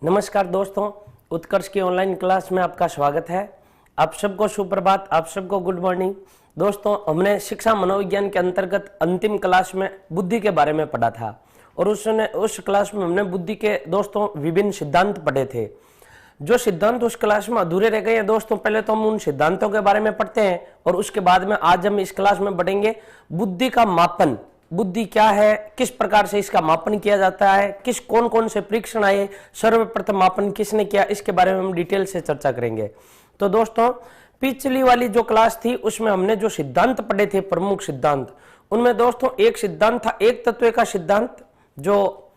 नमस्कार दोस्तों, उत्कर्ष की ऑनलाइन क्लास में आपका स्वागत है। आप सबको सुप्रभात, आप सबको गुड मॉर्निंग। दोस्तों, हमने शिक्षा मनोविज्ञान के अंतर्गत अंतिम क्लास में बुद्धि के बारे में पढ़ा था और उस क्लास में हमने बुद्धि के दोस्तों विभिन्न सिद्धांत पढ़े थे। जो सिद्धांत उस क्लास में अधूरे रह गए हैं दोस्तों, पहले तो हम उन सिद्धांतों के बारे में पढ़ते हैं और उसके बाद में आज हम इस क्लास में पढ़ेंगे बुद्धि का मापन। बुद्धि क्या है, किस प्रकार से इसका मापन किया जाता है, कौन कौन से परीक्षण आए, सर्वप्रथम मापन किसने किया, इसके बारे में हम डिटेल से चर्चा करेंगे। तो दोस्तों, पिछली वाली जो क्लास थी उसमें हमने जो सिद्धांत पढ़े थे, प्रमुख सिद्धांत, उनमें दोस्तों एक सिद्धांत था एक तत्व का सिद्धांत जो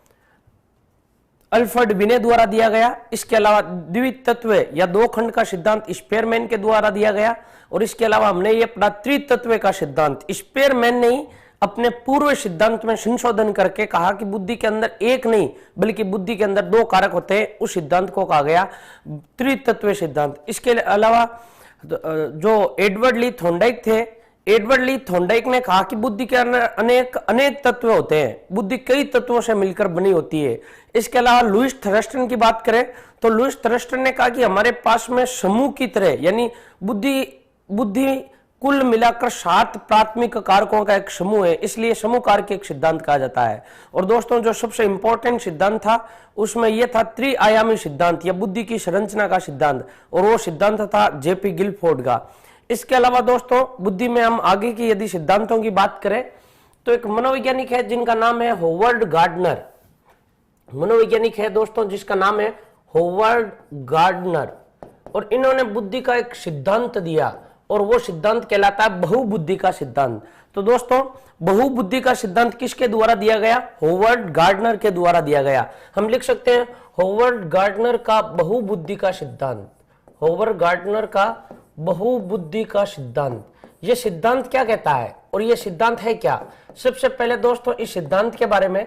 अल्फ्रेड बिने द्वारा दिया गया। इसके अलावा द्वितीय तत्व या दो खंड का सिद्धांत स्पेयरमैन के द्वारा दिया गया और इसके अलावा हमने ये पढ़ा त्रितत्व का सिद्धांत। स्पेयरमैन ने ही अपने पूर्व सिद्धांत में संशोधन करके कहा कि बुद्धि के अंदर एक नहीं बल्कि बुद्धि के अंदर दो कारक होते हैं। उस सिद्धांत को कहा गया त्रितत्व सिद्धांत। इसके अलावा जो एडवर्ड ली थॉर्नडाइक थे, एडवर्ड ली थॉर्नडाइक ने कहा कि बुद्धि के अंदर अनेक तत्व होते हैं, बुद्धि कई तत्वों से मिलकर बनी होती है। इसके अलावा लुईस थरस्टन की बात करें तो लुईस थरस्टन ने कहा कि हमारे पास में समूह की तरह, यानी बुद्धि कुल मिलाकर 7 प्राथमिक कारकों का एक समूह है, इसलिए समूह कारक एक सिद्धांत कहा जाता है। और दोस्तों, जो सबसे इंपॉर्टेंट सिद्धांत था उसमें यह था त्रिआयामी सिद्धांत या बुद्धि की संरचना का सिद्धांत, और वो सिद्धांत था जेपी गिलफोर्ड का। इसके अलावा दोस्तों, बुद्धि में हम आगे की यदि सिद्धांतों की बात करें तो एक मनोवैज्ञानिक है जिनका नाम है होवर्ड गार्डनर। मनोवैज्ञानिक है दोस्तों जिसका नाम है होवर्ड गार्डनर, और इन्होंने बुद्धि का एक सिद्धांत दिया और वो सिद्धांत कहलाता है बहुबुद्धि का सिद्धांत। तो दोस्तों, बहुबुद्धि का सिद्धांत किसके द्वारा दिया गया? होवर्ड गार्डनर के द्वारा दिया गया। हम लिख सकते हैं होवर्ड गार्डनर का बहुबुद्धि का सिद्धांत। होवर्ड गार्डनर का बहुबुद्धि का सिद्धांत, ये सिद्धांत क्या कहता है और ये सिद्धांत है क्या? सबसे पहले दोस्तों, इस सिद्धांत के बारे में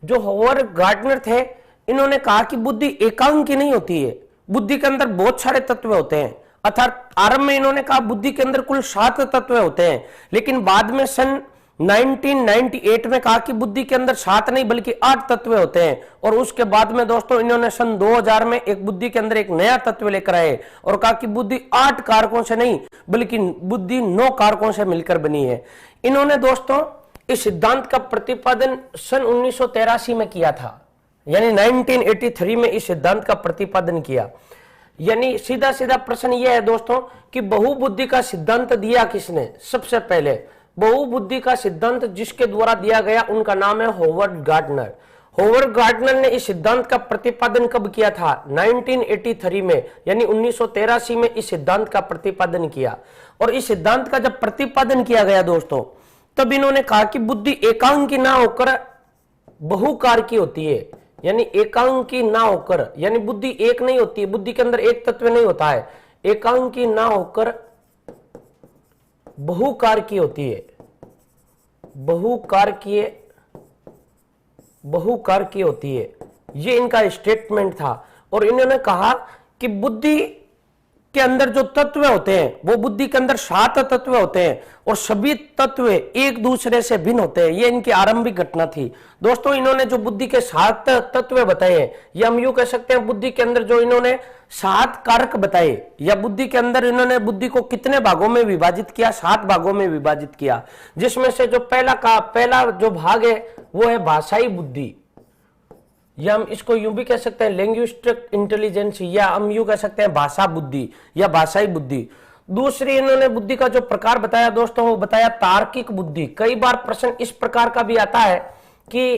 जो होवर्ड गार्डनर थे, इन्होंने कहा कि बुद्धि एकांकी नहीं होती है, बुद्धि के अंदर बहुत सारे तत्व होते हैं। अर्थात आरंभ में इन्होंने कहा बुद्धि के अंदर कुल 7 तत्व होते हैं, लेकिन बाद में सन 1998 में कहा कि बुद्धि के अंदर 7 नहीं बल्कि 8 तत्व होते हैं। और उसके बाद में दोस्तों इन्होंने सन 2000 में एक बुद्धि के अंदर एक नया तत्व लेकर आए और कहा कि बुद्धि 8 कारकों से नहीं बल्कि बुद्धि 9 कारकों से मिलकर बनी है। इन्होंने दोस्तों इस सिद्धांत का प्रतिपादन सन 1983 में किया था, यानी 1983 में इस सिद्धांत का प्रतिपादन किया। यानी सीधा सीधा प्रश्न यह है दोस्तों कि बहुबुद्धि का सिद्धांत दिया किसने? सबसे पहले बहुबुद्धि का सिद्धांत जिसके द्वारा दिया गया उनका नाम है होवर्ड गार्डनर। होवर्ड गार्डनर ने इस सिद्धांत का प्रतिपादन कब किया था? 1983 में, यानी 1983 में इस सिद्धांत का प्रतिपादन किया। और इस सिद्धांत का जब प्रतिपादन किया गया दोस्तों, तब इन्होंने कहा कि बुद्धि एकांकी ना होकर बहुकारकी होती है, यानी एकांकी ना होकर, यानी बुद्धि एक नहीं होती है, बुद्धि के अंदर एक तत्व नहीं होता है, एकांकी ना होकर बहुकारकी होती है, बहुकारकी होती है। ये इनका स्टेटमेंट था। और इन्होंने कहा कि बुद्धि के अंदर जो तत्व होते हैं वो बुद्धि के अंदर 7 तत्व होते हैं और सभी तत्व एक दूसरे से भिन्न होते हैं। ये इनकी आरंभिक घटना थी दोस्तों। इन्होंने जो बुद्धि के 7 तत्व बताए हैं, या हम यूं कह सकते हैं बुद्धि के अंदर जो इन्होंने 7 कारक बताए, या बुद्धि के अंदर इन्होंने बुद्धि को कितने भागों में विभाजित किया? 7 भागों में विभाजित किया, जिसमें से जो पहला जो भाग है वो है भाषाई बुद्धि, या हम इसको यूं भी कह सकते हैं लिंग्विस्टिक इंटेलिजेंस, या हम यूं कह सकते हैं भाषा बुद्धि या भाषाई बुद्धि। दूसरी इन्होंने बुद्धि का जो प्रकार बताया दोस्तों वो बताया तार्किक बुद्धि। कई बार प्रश्न इस प्रकार का भी आता है कि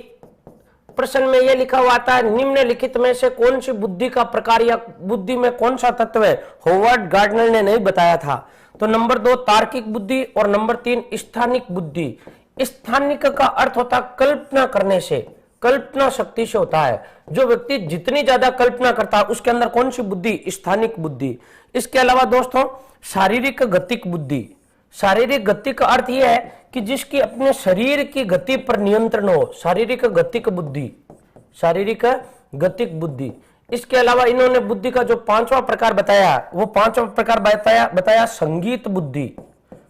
प्रश्न में यह लिखा हुआ आता है निम्नलिखित में से कौन सी बुद्धि का प्रकार या बुद्धि में कौन सा तत्व है? होवर्ड गार्डनर ने नहीं बताया था। तो नंबर 2 तार्किक बुद्धि और नंबर 3 स्थानिक बुद्धि। स्थानिक का अर्थ होता है कल्पना करने से, कल्पना शक्ति से होता है। जो व्यक्ति जितनी ज्यादा कल्पना करता है उसके अंदर कौन सी बुद्धि? स्थानिक बुद्धि। इसके अलावा दोस्तों शारीरिक गतिक बुद्धि। शारीरिक गति का अर्थ यह है कि जिसकी अपने शरीर की गति पर नियंत्रण हो, शारीरिक गतिक बुद्धि, शारीरिक गतिक बुद्धि। इसके अलावा इन्होंने बुद्धि का जो 5वां प्रकार बताया वो 5वां प्रकार बताया संगीत बुद्धि,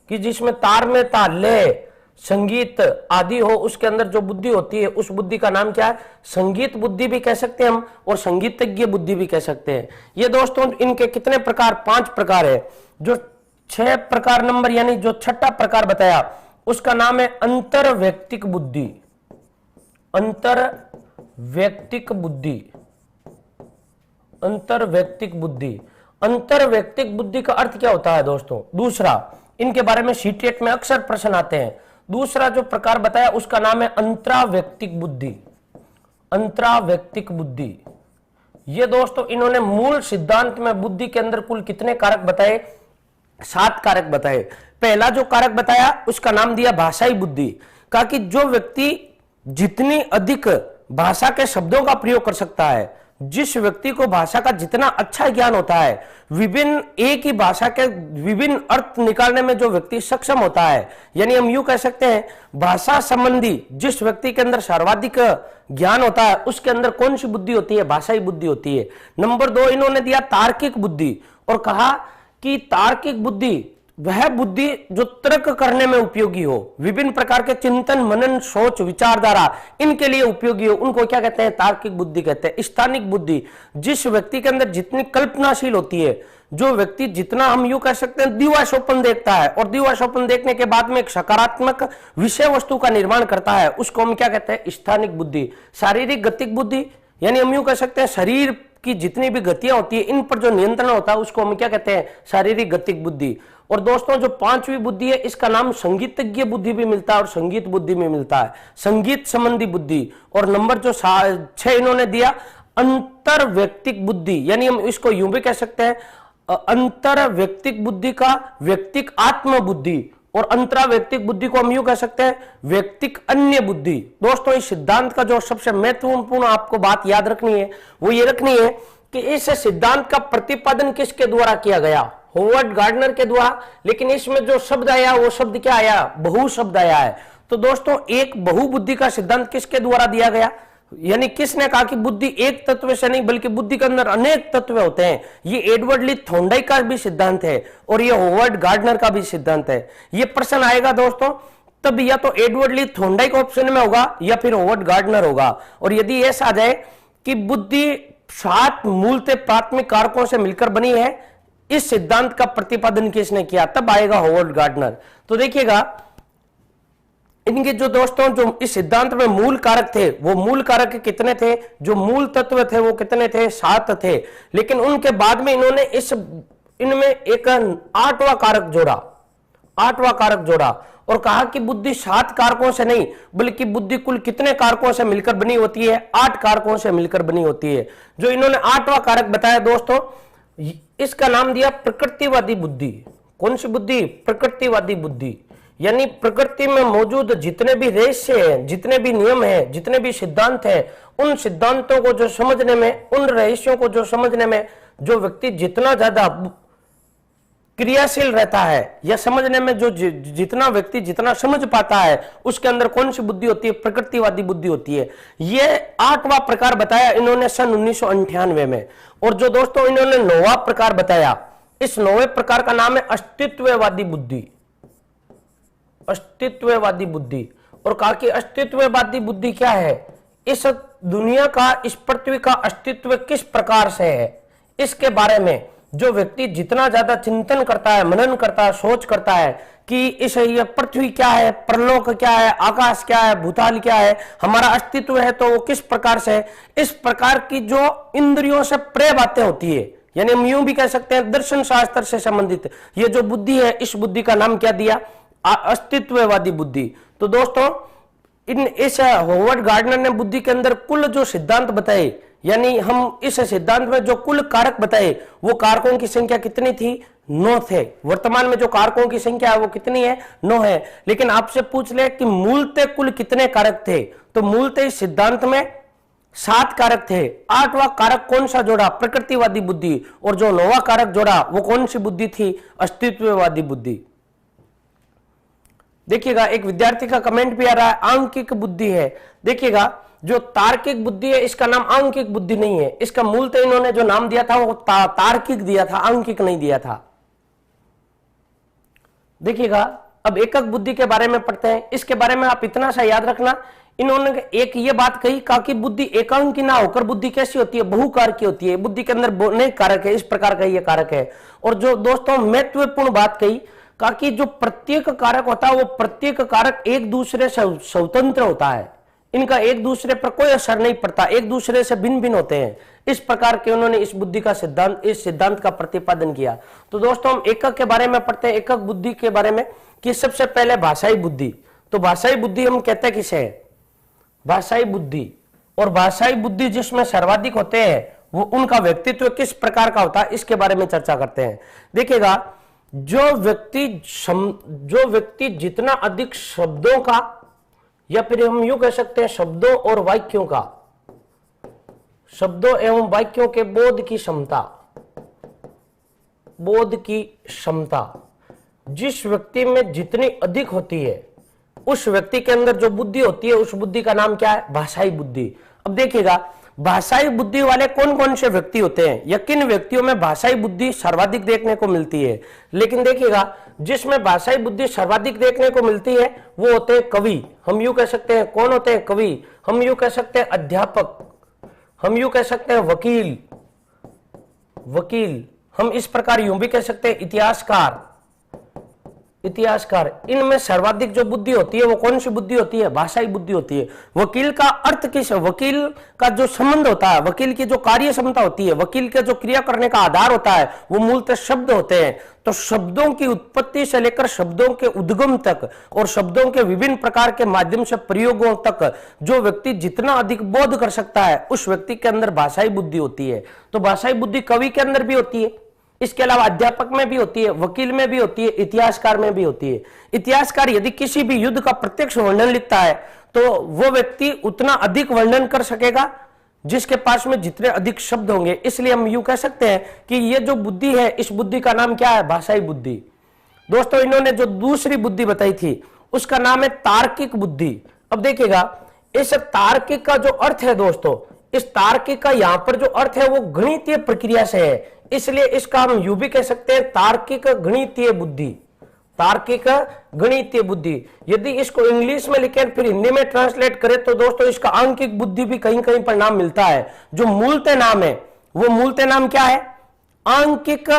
कि जिसमें तार में ताल, लय, संगीत आदि हो, उसके अंदर जो बुद्धि होती है उस बुद्धि का नाम क्या है? संगीत बुद्धि भी कह सकते हैं हम, और संगीतज्ञ बुद्धि भी कह सकते हैं। ये दोस्तों इनके कितने प्रकार? 5 प्रकार है। जो 6 प्रकार नंबर यानी जो छठा प्रकार बताया उसका नाम है अंतर व्यक्तिक बुद्धि। अंतर व्यक्तिक बुद्धि, अंतर व्यक्तिक बुद्धि। अंतर व्यक्तिक बुद्धि का अर्थ क्या होता है दोस्तों? दूसरा, इनके बारे में सीटेट में अक्सर प्रश्न आते हैं। दूसरा जो प्रकार बताया उसका नाम है अंतराव्यक्तिक बुद्धि। अंतराव्यक्तिक बुद्धि। ये दोस्तों इन्होंने मूल सिद्धांत में बुद्धि के अंदर कुल कितने कारक बताए? 7 कारक बताए। पहला जो कारक बताया उसका नाम दिया भाषाई बुद्धि। कहा कि जो व्यक्ति जितनी अधिक भाषा के शब्दों का प्रयोग कर सकता है, जिस व्यक्ति को भाषा का जितना अच्छा ज्ञान होता है, विभिन्न एक ही भाषा के विभिन्न अर्थ निकालने में जो व्यक्ति सक्षम होता है, यानी हम यूं कह सकते हैं भाषा संबंधी जिस व्यक्ति के अंदर सर्वाधिक ज्ञान होता है उसके अंदर कौन सी बुद्धि होती है? भाषाई बुद्धि होती है। नंबर 2 इन्होंने दिया तार्किक बुद्धि, और कहा कि तार्किक बुद्धि वह बुद्धि जो तर्क करने में उपयोगी हो, विभिन्न प्रकार के चिंतन मनन सोच विचारधारा इनके लिए उपयोगी हो, उनको क्या कहते हैं? तार्किक बुद्धि कहते हैं। स्थानिक बुद्धि, जिस व्यक्ति के अंदर जितनी कल्पनाशील होती है, जो व्यक्ति जितना हम यूं कह सकते हैं दिवा स्वप्न देखता है, और दिवा स्वप्न देखने के बाद में एक सकारात्मक विषय वस्तु का निर्माण करता है, उसको हम क्या कहते हैं? स्थानिक बुद्धि। शारीरिक गतिक बुद्धि, यानी हम यूं कह सकते हैं शरीर की जितनी भी गतियां होती है इन पर जो नियंत्रण होता है उसको हम क्या कहते हैं? शारीरिक गतिक बुद्धि। और दोस्तों जो 5वीं बुद्धि है इसका नाम संगीतज्ञ बुद्धि भी मिलता है और संगीत बुद्धि में मिलता है, संगीत संबंधी बुद्धि। और नंबर जो 6 इन्होंने दिया अंतर व्यक्तिक बुद्धि, यानी हम इसको यूं भी कह सकते हैं अंतर व्यक्तिक बुद्धि का व्यक्तिक आत्म बुद्धि, और अंतरा व्यक्तिक बुद्धि को हम यूं कह सकते हैं व्यक्तिक अन्य बुद्धि। दोस्तों इस सिद्धांत का जो सबसे महत्वपूर्ण आपको बात याद रखनी है वो ये रखनी है कि इस सिद्धांत का प्रतिपादन किसके द्वारा किया गया? होवर्ड गार्डनर के द्वारा। लेकिन इसमें जो शब्द आया वो शब्द क्या आया? बहु शब्द आया है। तो दोस्तों एक बहुबुद्धि का सिद्धांत किसके द्वारा दिया गया? यानी किसने कहा कि बुद्धि एक तत्व से नहीं बल्कि बुद्धि के अंदर अनेक तत्व होते हैं? ये एडवर्ड ली थॉर्नडाइक का भी सिद्धांत है और ये होवर्ड गार्डनर का भी सिद्धांत है। ये प्रश्न आएगा दोस्तों तब या तो एडवर्ड ली थॉर्नडाइक ऑप्शन में होगा या फिर होवर्ड गार्डनर होगा। और यदि ऐसा आ जाए कि बुद्धि 7 मूलतः प्राथमिक कारकों से मिलकर बनी है, इस सिद्धांत का प्रतिपादन किसने किया? तब आएगा होवर्ड गार्डनर। तो देखिएगा इनके जो दोस्तों जो इस सिद्धांत में मूल कारक थे वो मूल कारक कितने थे? जो मूल तत्व थे वो कितने थे? 7 थे। लेकिन उनके बाद में इन्होंने इनमें एक 8वां कारक जोड़ा, 8वां कारक जोड़ा और कहा कि बुद्धि 7 कारकों से नहीं बल्कि बुद्धि कुल कितने कारकों से मिलकर बनी होती है? 8 कारकों से मिलकर बनी होती है। जो इन्होंने 8वां कारक बताया दोस्तों इसका नाम दिया प्रकृतिवादी बुद्धि। कौन सी बुद्धि? प्रकृतिवादी बुद्धि। यानी प्रकृति में मौजूद जितने भी रहस्य हैं, जितने भी नियम हैं, जितने भी सिद्धांत हैं, उन सिद्धांतों को जो समझने में, उन रहस्यों को जो समझने में जो व्यक्ति जितना ज्यादा क्रियाशील रहता है या समझने में जो जितना व्यक्ति जितना समझ पाता है उसके अंदर कौन सी बुद्धि होती है? प्रकृतिवादी बुद्धि होती है। ये 8वां प्रकार बताया इन्होंने सन 1998 में। और जो दोस्तों इन्होंने 9वां प्रकार बताया, इस 9वें प्रकार का नाम है अस्तित्ववादी बुद्धि। अस्तित्ववादी बुद्धि। और कहा कि अस्तित्ववादी बुद्धि क्या है? इस दुनिया का, इस पृथ्वी का अस्तित्व किस प्रकार से है इसके बारे में जो व्यक्ति जितना ज्यादा चिंतन करता है, मनन करता है, सोच करता है कि इस ये पृथ्वी क्या है, परलोक क्या है, आकाश क्या है, भूताल क्या है, हमारा अस्तित्व है तो वो किस प्रकार से है, इस प्रकार की जो इंद्रियों से प्रेय बातें होती है, यानी हम यूं भी कह सकते हैं दर्शन शास्त्र से संबंधित ये जो बुद्धि है, इस बुद्धि का नाम क्या दिया? अस्तित्ववादी बुद्धि। तो दोस्तों इस होवर्ड गार्डनर ने बुद्धि के अंदर कुल जो सिद्धांत बताए, यानी हम इस सिद्धांत में जो कुल कारक बताए वो कारकों की संख्या कितनी थी? 9 थे। वर्तमान में जो कारकों की संख्या है वो कितनी है? 9 है। लेकिन आपसे पूछ ले कि मूलतः कुल कितने कारक थे, तो मूलतः इस सिद्धांत में 7 कारक थे। 8वां कारक कौन सा जोड़ा? प्रकृतिवादी बुद्धि। और जो 9वां कारक जोड़ा वो कौन सी बुद्धि थी? अस्तित्ववादी बुद्धि। देखिएगा एक विद्यार्थी का कमेंट भी आ रहा है आंकिक बुद्धि है। देखिएगा जो तार्किक बुद्धि है इसका नाम आंकिक बुद्धि नहीं है, इसका मूलतः इन्होंने जो नाम दिया था वो तार्किक दिया था, आंकिक नहीं दिया था। देखिएगा अब एकक बुद्धि के बारे में पढ़ते हैं। इसके बारे में आप इतना सा याद रखना, इन्होंने एक ये बात कही कि बुद्धि एकांकी ना होकर बुद्धि कैसी होती है, बहुकार की होती है। बुद्धि के अंदर अनेक कारक है, इस प्रकार का ये कारक है। और जो दोस्तों महत्वपूर्ण बात कही कि जो प्रत्येक कारक होता है वो प्रत्येक कारक एक दूसरे से स्वतंत्र होता है, इनका एक दूसरे पर कोई असर नहीं पड़ता, एक दूसरे से भिन्न भिन्न होते हैं। इस प्रकार के उन्होंने इस बुद्धि का सिद्धांत, इस सिद्धांत का प्रतिपादन किया। तो दोस्तों हम एकक के बारे में पढ़ते हैं, एकक बुद्धि के बारे में, कि सबसे पहले भाषाई बुद्धि। तो भाषाई बुद्धि हम कहते हैं किसे है, भाषाई बुद्धि। और भाषाई बुद्धि जिसमें सर्वाधिक होते हैं वो उनका व्यक्तित्व किस प्रकार का होता है, इसके बारे में चर्चा करते हैं। देखिएगा, जो व्यक्ति जितना अधिक शब्दों का, या फिर हम यूं कह सकते हैं शब्दों और वाक्यों का, शब्दों एवं वाक्यों के बोध की क्षमता जिस व्यक्ति में जितनी अधिक होती है, उस व्यक्ति के अंदर जो बुद्धि होती है, उस बुद्धि का नाम क्या है, भाषाई बुद्धि। अब देखिएगा, भाषाई बुद्धि वाले कौन कौन से व्यक्ति होते हैं, या किन व्यक्तियों में भाषाई बुद्धि सर्वाधिक देखने को मिलती है। लेकिन देखिएगा, जिसमें भाषाई बुद्धि सर्वाधिक देखने को मिलती है वो होते हैं कवि। हम यूं कह सकते हैं, कौन होते हैं, कवि। हम यूं कह सकते हैं अध्यापक, हम यूं कह सकते हैं वकील। हम इस प्रकार यूं भी कह सकते हैं इतिहासकार। इनमें सर्वाधिक जो बुद्धि होती है वो कौन सी बुद्धि होती है, भाषाई बुद्धि होती है। वकील का अर्थ किस, वकील का जो संबंध होता है, वकील की जो कार्य क्षमता होती है, वकील के जो क्रिया करने का आधार होता है, वो मूलतः शब्द होते हैं। तो शब्दों की उत्पत्ति से लेकर शब्दों के उद्गम तक और शब्दों के विभिन्न प्रकार के माध्यम से प्रयोगों तक जो व्यक्ति जितना अधिक बोध कर सकता है, उस व्यक्ति के अंदर भाषाई बुद्धि होती है। तो भाषाई बुद्धि कवि के अंदर भी होती है, इसके अलावा अध्यापक में भी होती है, वकील में भी होती है, इतिहासकार में भी होती है। इतिहासकार यदि किसी भी युद्ध का प्रत्यक्ष वर्णन लिखता है तो वो व्यक्ति उतना अधिक वर्णन कर सकेगा जिसके पास में जितने अधिक शब्द होंगे। इसलिए हम यूं कह सकते हैं कि ये जो बुद्धि है, इस बुद्धि का नाम क्या है, भाषाई बुद्धि। दोस्तों इन्होंने जो दूसरी बुद्धि बताई थी उसका नाम है तार्किक बुद्धि। अब देखिएगा, इस तार्किक का जो अर्थ है दोस्तों, इस तार्किक का यहां पर जो अर्थ है वो गणितीय प्रक्रिया से है, इसलिए इसका हम यूं भी कह सकते हैं तार्किक गणितीय बुद्धि। तार्किक गणितीय बुद्धि। यदि इसको इंग्लिश में लिखें फिर हिंदी में ट्रांसलेट करें तो दोस्तों इसका आंकिक बुद्धि भी कहीं कहीं पर नाम मिलता है। जो मूलतः नाम है वो मूलतः नाम क्या है, आंकिक,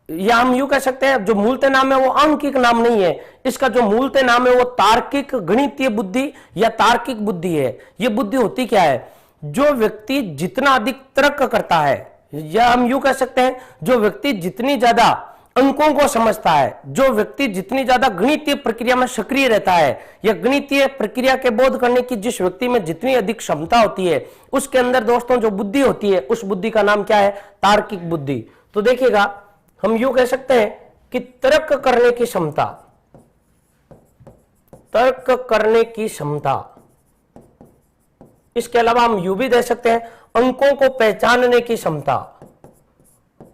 या हम यूं कह सकते हैं जो मूलतः नाम है वो आंकिक नाम नहीं है, इसका जो मूलतः नाम है वो तार्किक गणितीय बुद्धि या तार्किक बुद्धि है। ये बुद्धि होती क्या है, जो व्यक्ति जितना अधिक तर्क करता है, या हम यूं कह सकते हैं जो व्यक्ति जितनी ज्यादा अंकों को समझता है, जो व्यक्ति जितनी ज्यादा गणितीय प्रक्रिया में सक्रिय रहता है, या गणितीय प्रक्रिया के बोध करने की जिस व्यक्ति में जितनी अधिक क्षमता होती है, उसके अंदर दोस्तों जो बुद्धि होती है उस बुद्धि का नाम क्या है, तार्किक बुद्धि। तो देखिएगा, हम यूं कह सकते हैं कि तर्क करने की क्षमता, तर्क करने की क्षमता। इसके अलावा हम यूं भी दे सकते हैं अंकों को पहचानने की क्षमता,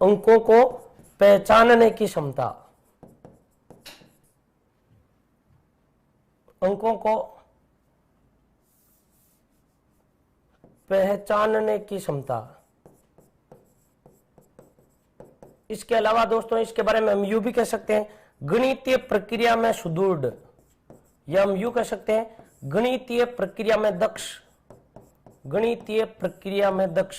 अंकों को पहचानने की क्षमता, अंकों को पहचानने की क्षमता। इसके अलावा दोस्तों इसके बारे में हम यूं भी कह सकते हैं गणितीय प्रक्रिया में सुदृढ़, या हम यूं कह सकते हैं गणितीय प्रक्रिया में दक्ष, गणितीय प्रक्रिया में दक्ष।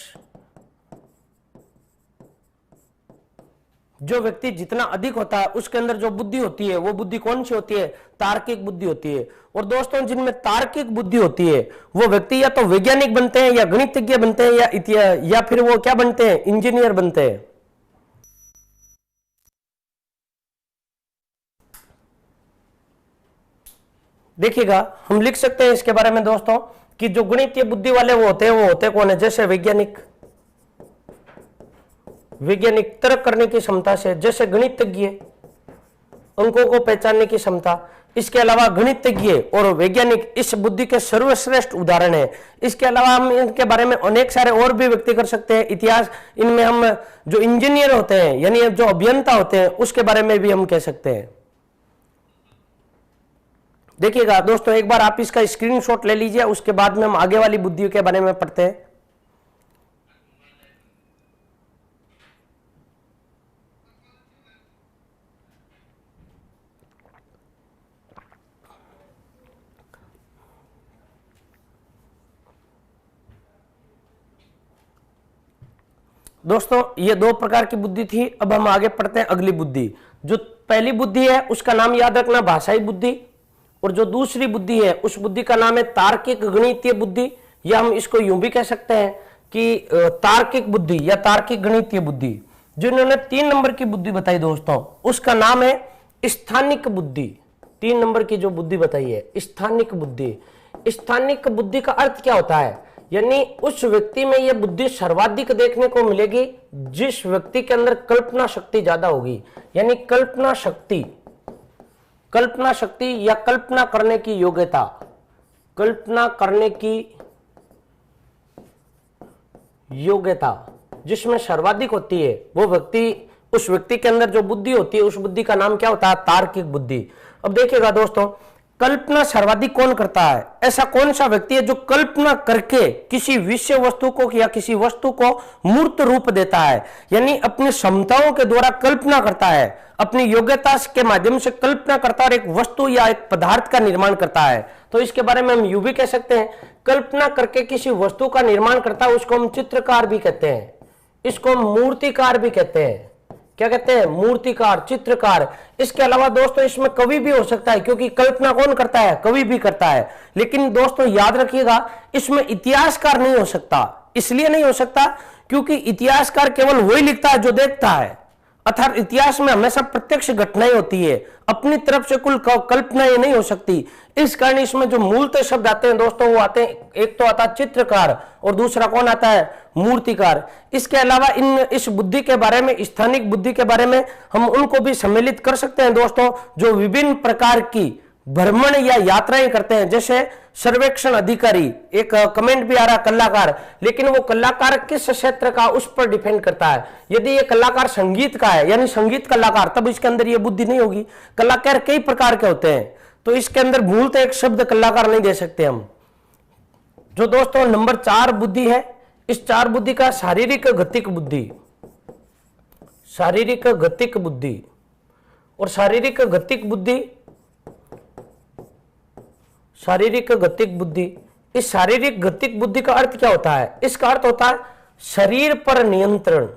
जो व्यक्ति जितना अधिक होता है उसके अंदर जो बुद्धि होती है वो बुद्धि कौन सी होती है, तार्किक बुद्धि होती है। और दोस्तों जिनमें तार्किक बुद्धि होती है वो व्यक्ति या तो वैज्ञानिक बनते हैं, या गणितज्ञ बनते हैं, या फिर वो क्या बनते हैं, इंजीनियर बनते हैं। देखिएगा, हम लिख सकते हैं इसके बारे में दोस्तों कि जो गणितीय बुद्धि वाले वो होते कौन है, जैसे वैज्ञानिक तर्क करने की क्षमता से, जैसे गणितज्ञ अंकों को पहचानने की क्षमता। इसके अलावा गणितज्ञ और वैज्ञानिक इस बुद्धि के सर्वश्रेष्ठ उदाहरण है। इसके अलावा हम इनके बारे में अनेक सारे और भी व्यक्ति कर सकते हैं। इतिहास, इनमें हम जो इंजीनियर होते हैं यानी जो अभियंता होते हैं उसके बारे में भी हम कह सकते हैं। देखिएगा दोस्तों, एक बार आप इसका स्क्रीनशॉट ले लीजिए, उसके बाद में हम आगे वाली बुद्धियों के बारे में पढ़ते हैं। दोस्तों ये दो प्रकार की बुद्धि थी। अब हम आगे पढ़ते हैं अगली बुद्धि। जो पहली बुद्धि है उसका नाम याद रखना भाषाई बुद्धि, और जो दूसरी बुद्धि है उस बुद्धि का नाम है तार्किक गणितीय बुद्धि, या हम इसको यूं भी कह सकते हैं कि तार्किक बुद्धि या तार्किक गणितीय बुद्धि। जो इन्होंने 3 नंबर की बुद्धि बताई दोस्तों उसका नाम है स्थानिक बुद्धि। 3 नंबर की जो बुद्धि बताई है स्थानिक बुद्धि। स्थानिक बुद्धि का अर्थ क्या होता है, यानी उस व्यक्ति में यह बुद्धि सर्वाधिक देखने को मिलेगी जिस व्यक्ति के अंदर कल्पना शक्ति ज्यादा होगी। यानी कल्पना शक्ति या कल्पना करने की योग्यता, कल्पना करने की योग्यता जिसमें सर्वाधिक होती है वो व्यक्ति, उस व्यक्ति के अंदर जो बुद्धि होती है उस बुद्धि का नाम क्या होता है, तार्किक बुद्धि। अब देखिएगा दोस्तों, कल्पना सर्वाधिक कौन करता है, ऐसा कौन सा व्यक्ति है जो कल्पना करके किसी विषय वस्तु को या किसी वस्तु को मूर्त रूप देता है, यानी अपनी क्षमताओं के द्वारा कल्पना करता है, अपनी योग्यता के माध्यम से कल्पना करता है और एक वस्तु या एक पदार्थ का निर्माण करता है। तो इसके बारे में हम यूं भी कह सकते हैं, कल्पना करके किसी वस्तु का निर्माण करता है उसको हम चित्रकार भी कहते हैं, इसको हम मूर्तिकार भी कहते हैं। क्या कहते हैं, मूर्तिकार, चित्रकार। इसके अलावा दोस्तों इसमें कवि भी हो सकता है, क्योंकि कल्पना कौन करता है, कवि भी करता है। लेकिन दोस्तों याद रखिएगा इसमें इतिहासकार नहीं हो सकता। इसलिए नहीं हो सकता क्योंकि इतिहासकार केवल वही लिखता है जो देखता है, अर्थात इतिहास में हमेशा प्रत्यक्ष घटनाएं होती है, अपनी तरफ से कुल कल्पनाएं नहीं हो सकती। इस कारण इसमें जो मूलतः शब्द आते हैं दोस्तों वो आते हैं, एक तो आता है चित्रकार और दूसरा कौन आता है, मूर्तिकार। इसके अलावा इस बुद्धि के बारे में, स्थानिक बुद्धि के बारे में हम उनको भी सम्मिलित कर सकते हैं दोस्तों जो विभिन्न प्रकार की भ्रमण या यात्राएं करते हैं, जैसे सर्वेक्षण अधिकारी। एक कमेंट भी आ रहा कलाकार, लेकिन वो कलाकार किस क्षेत्र का उस पर डिपेंड करता है। यदि ये कलाकार संगीत का है यानी संगीत कलाकार, तब इसके अंदर ये बुद्धि नहीं होगी। कलाकार कई प्रकार के होते हैं तो इसके अंदर मूलतः एक शब्द कलाकार नहीं दे सकते हम। जो दोस्तों नंबर 4 बुद्धि है, इस 4 बुद्धि का शारीरिक गतिक बुद्धि, शारीरिक गतिक बुद्धि। और शारीरिक गतिक बुद्धि, शारीरिक गतिक बुद्धि, इस शारीरिक गतिक बुद्धि का अर्थ क्या होता है, इसका अर्थ होता है शरीर पर नियंत्रण,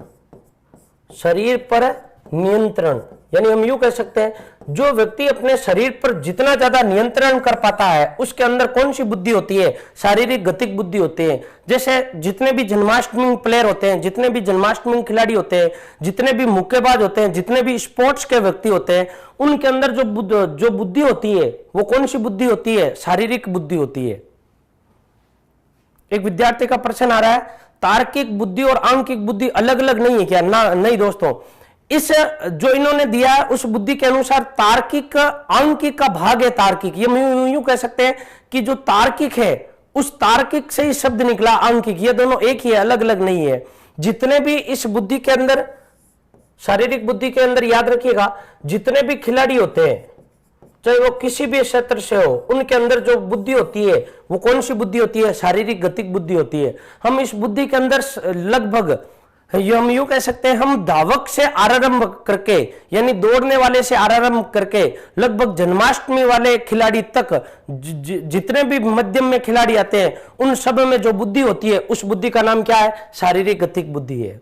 शरीर पर नियंत्रण। यानी हम यूं कह सकते हैं जो व्यक्ति अपने शरीर पर जितना ज्यादा नियंत्रण कर पाता है उसके अंदर कौन सी बुद्धि होती है, शारीरिक गतिक बुद्धि होती है। जैसे जितने भी जन्माष्टमी प्लेयर होते हैं, जितने भी जन्माष्टमी खिलाड़ी होते हैं, जितने भी मुक्केबाज होते हैं, जितने भी स्पोर्ट्स के व्यक्ति होते हैं, उनके अंदर जो बुद्धि होती है वो कौन सी बुद्धि होती है, शारीरिक बुद्धि होती है। एक विद्यार्थी का प्रश्न आ रहा है, तार्किक बुद्धि और आंकिक बुद्धि अलग अलग नहीं है क्या? ना, नहीं दोस्तों, इस जो इन्होंने दिया है उस बुद्धि के अनुसार तार्किक आंकिक का भाग है। तार्किक, ये यूं कह सकते हैं कि जो तार्किक है उस तार्किक से ही शब्द निकला आंकिक, ये दोनों एक ही है, अलग अलग नहीं है। जितने भी इस बुद्धि के अंदर, शारीरिक बुद्धि के अंदर याद रखिएगा, जितने भी खिलाड़ी होते हैं चाहे वो किसी भी क्षेत्र से हो, उनके अंदर जो बुद्धि होती है वो कौन सी बुद्धि होती है, शारीरिक गतिक बुद्धि होती है। हम इस बुद्धि के अंदर लगभग हम यूं कह सकते हैं, हम धावक से आरंभ करके यानी दौड़ने वाले से आरंभ करके लगभग जन्माष्टमी वाले खिलाड़ी तक जितने भी मध्यम में खिलाड़ी आते हैं उन सब में जो बुद्धि होती है उस बुद्धि का नाम क्या है, शारीरिक गतिक बुद्धि है।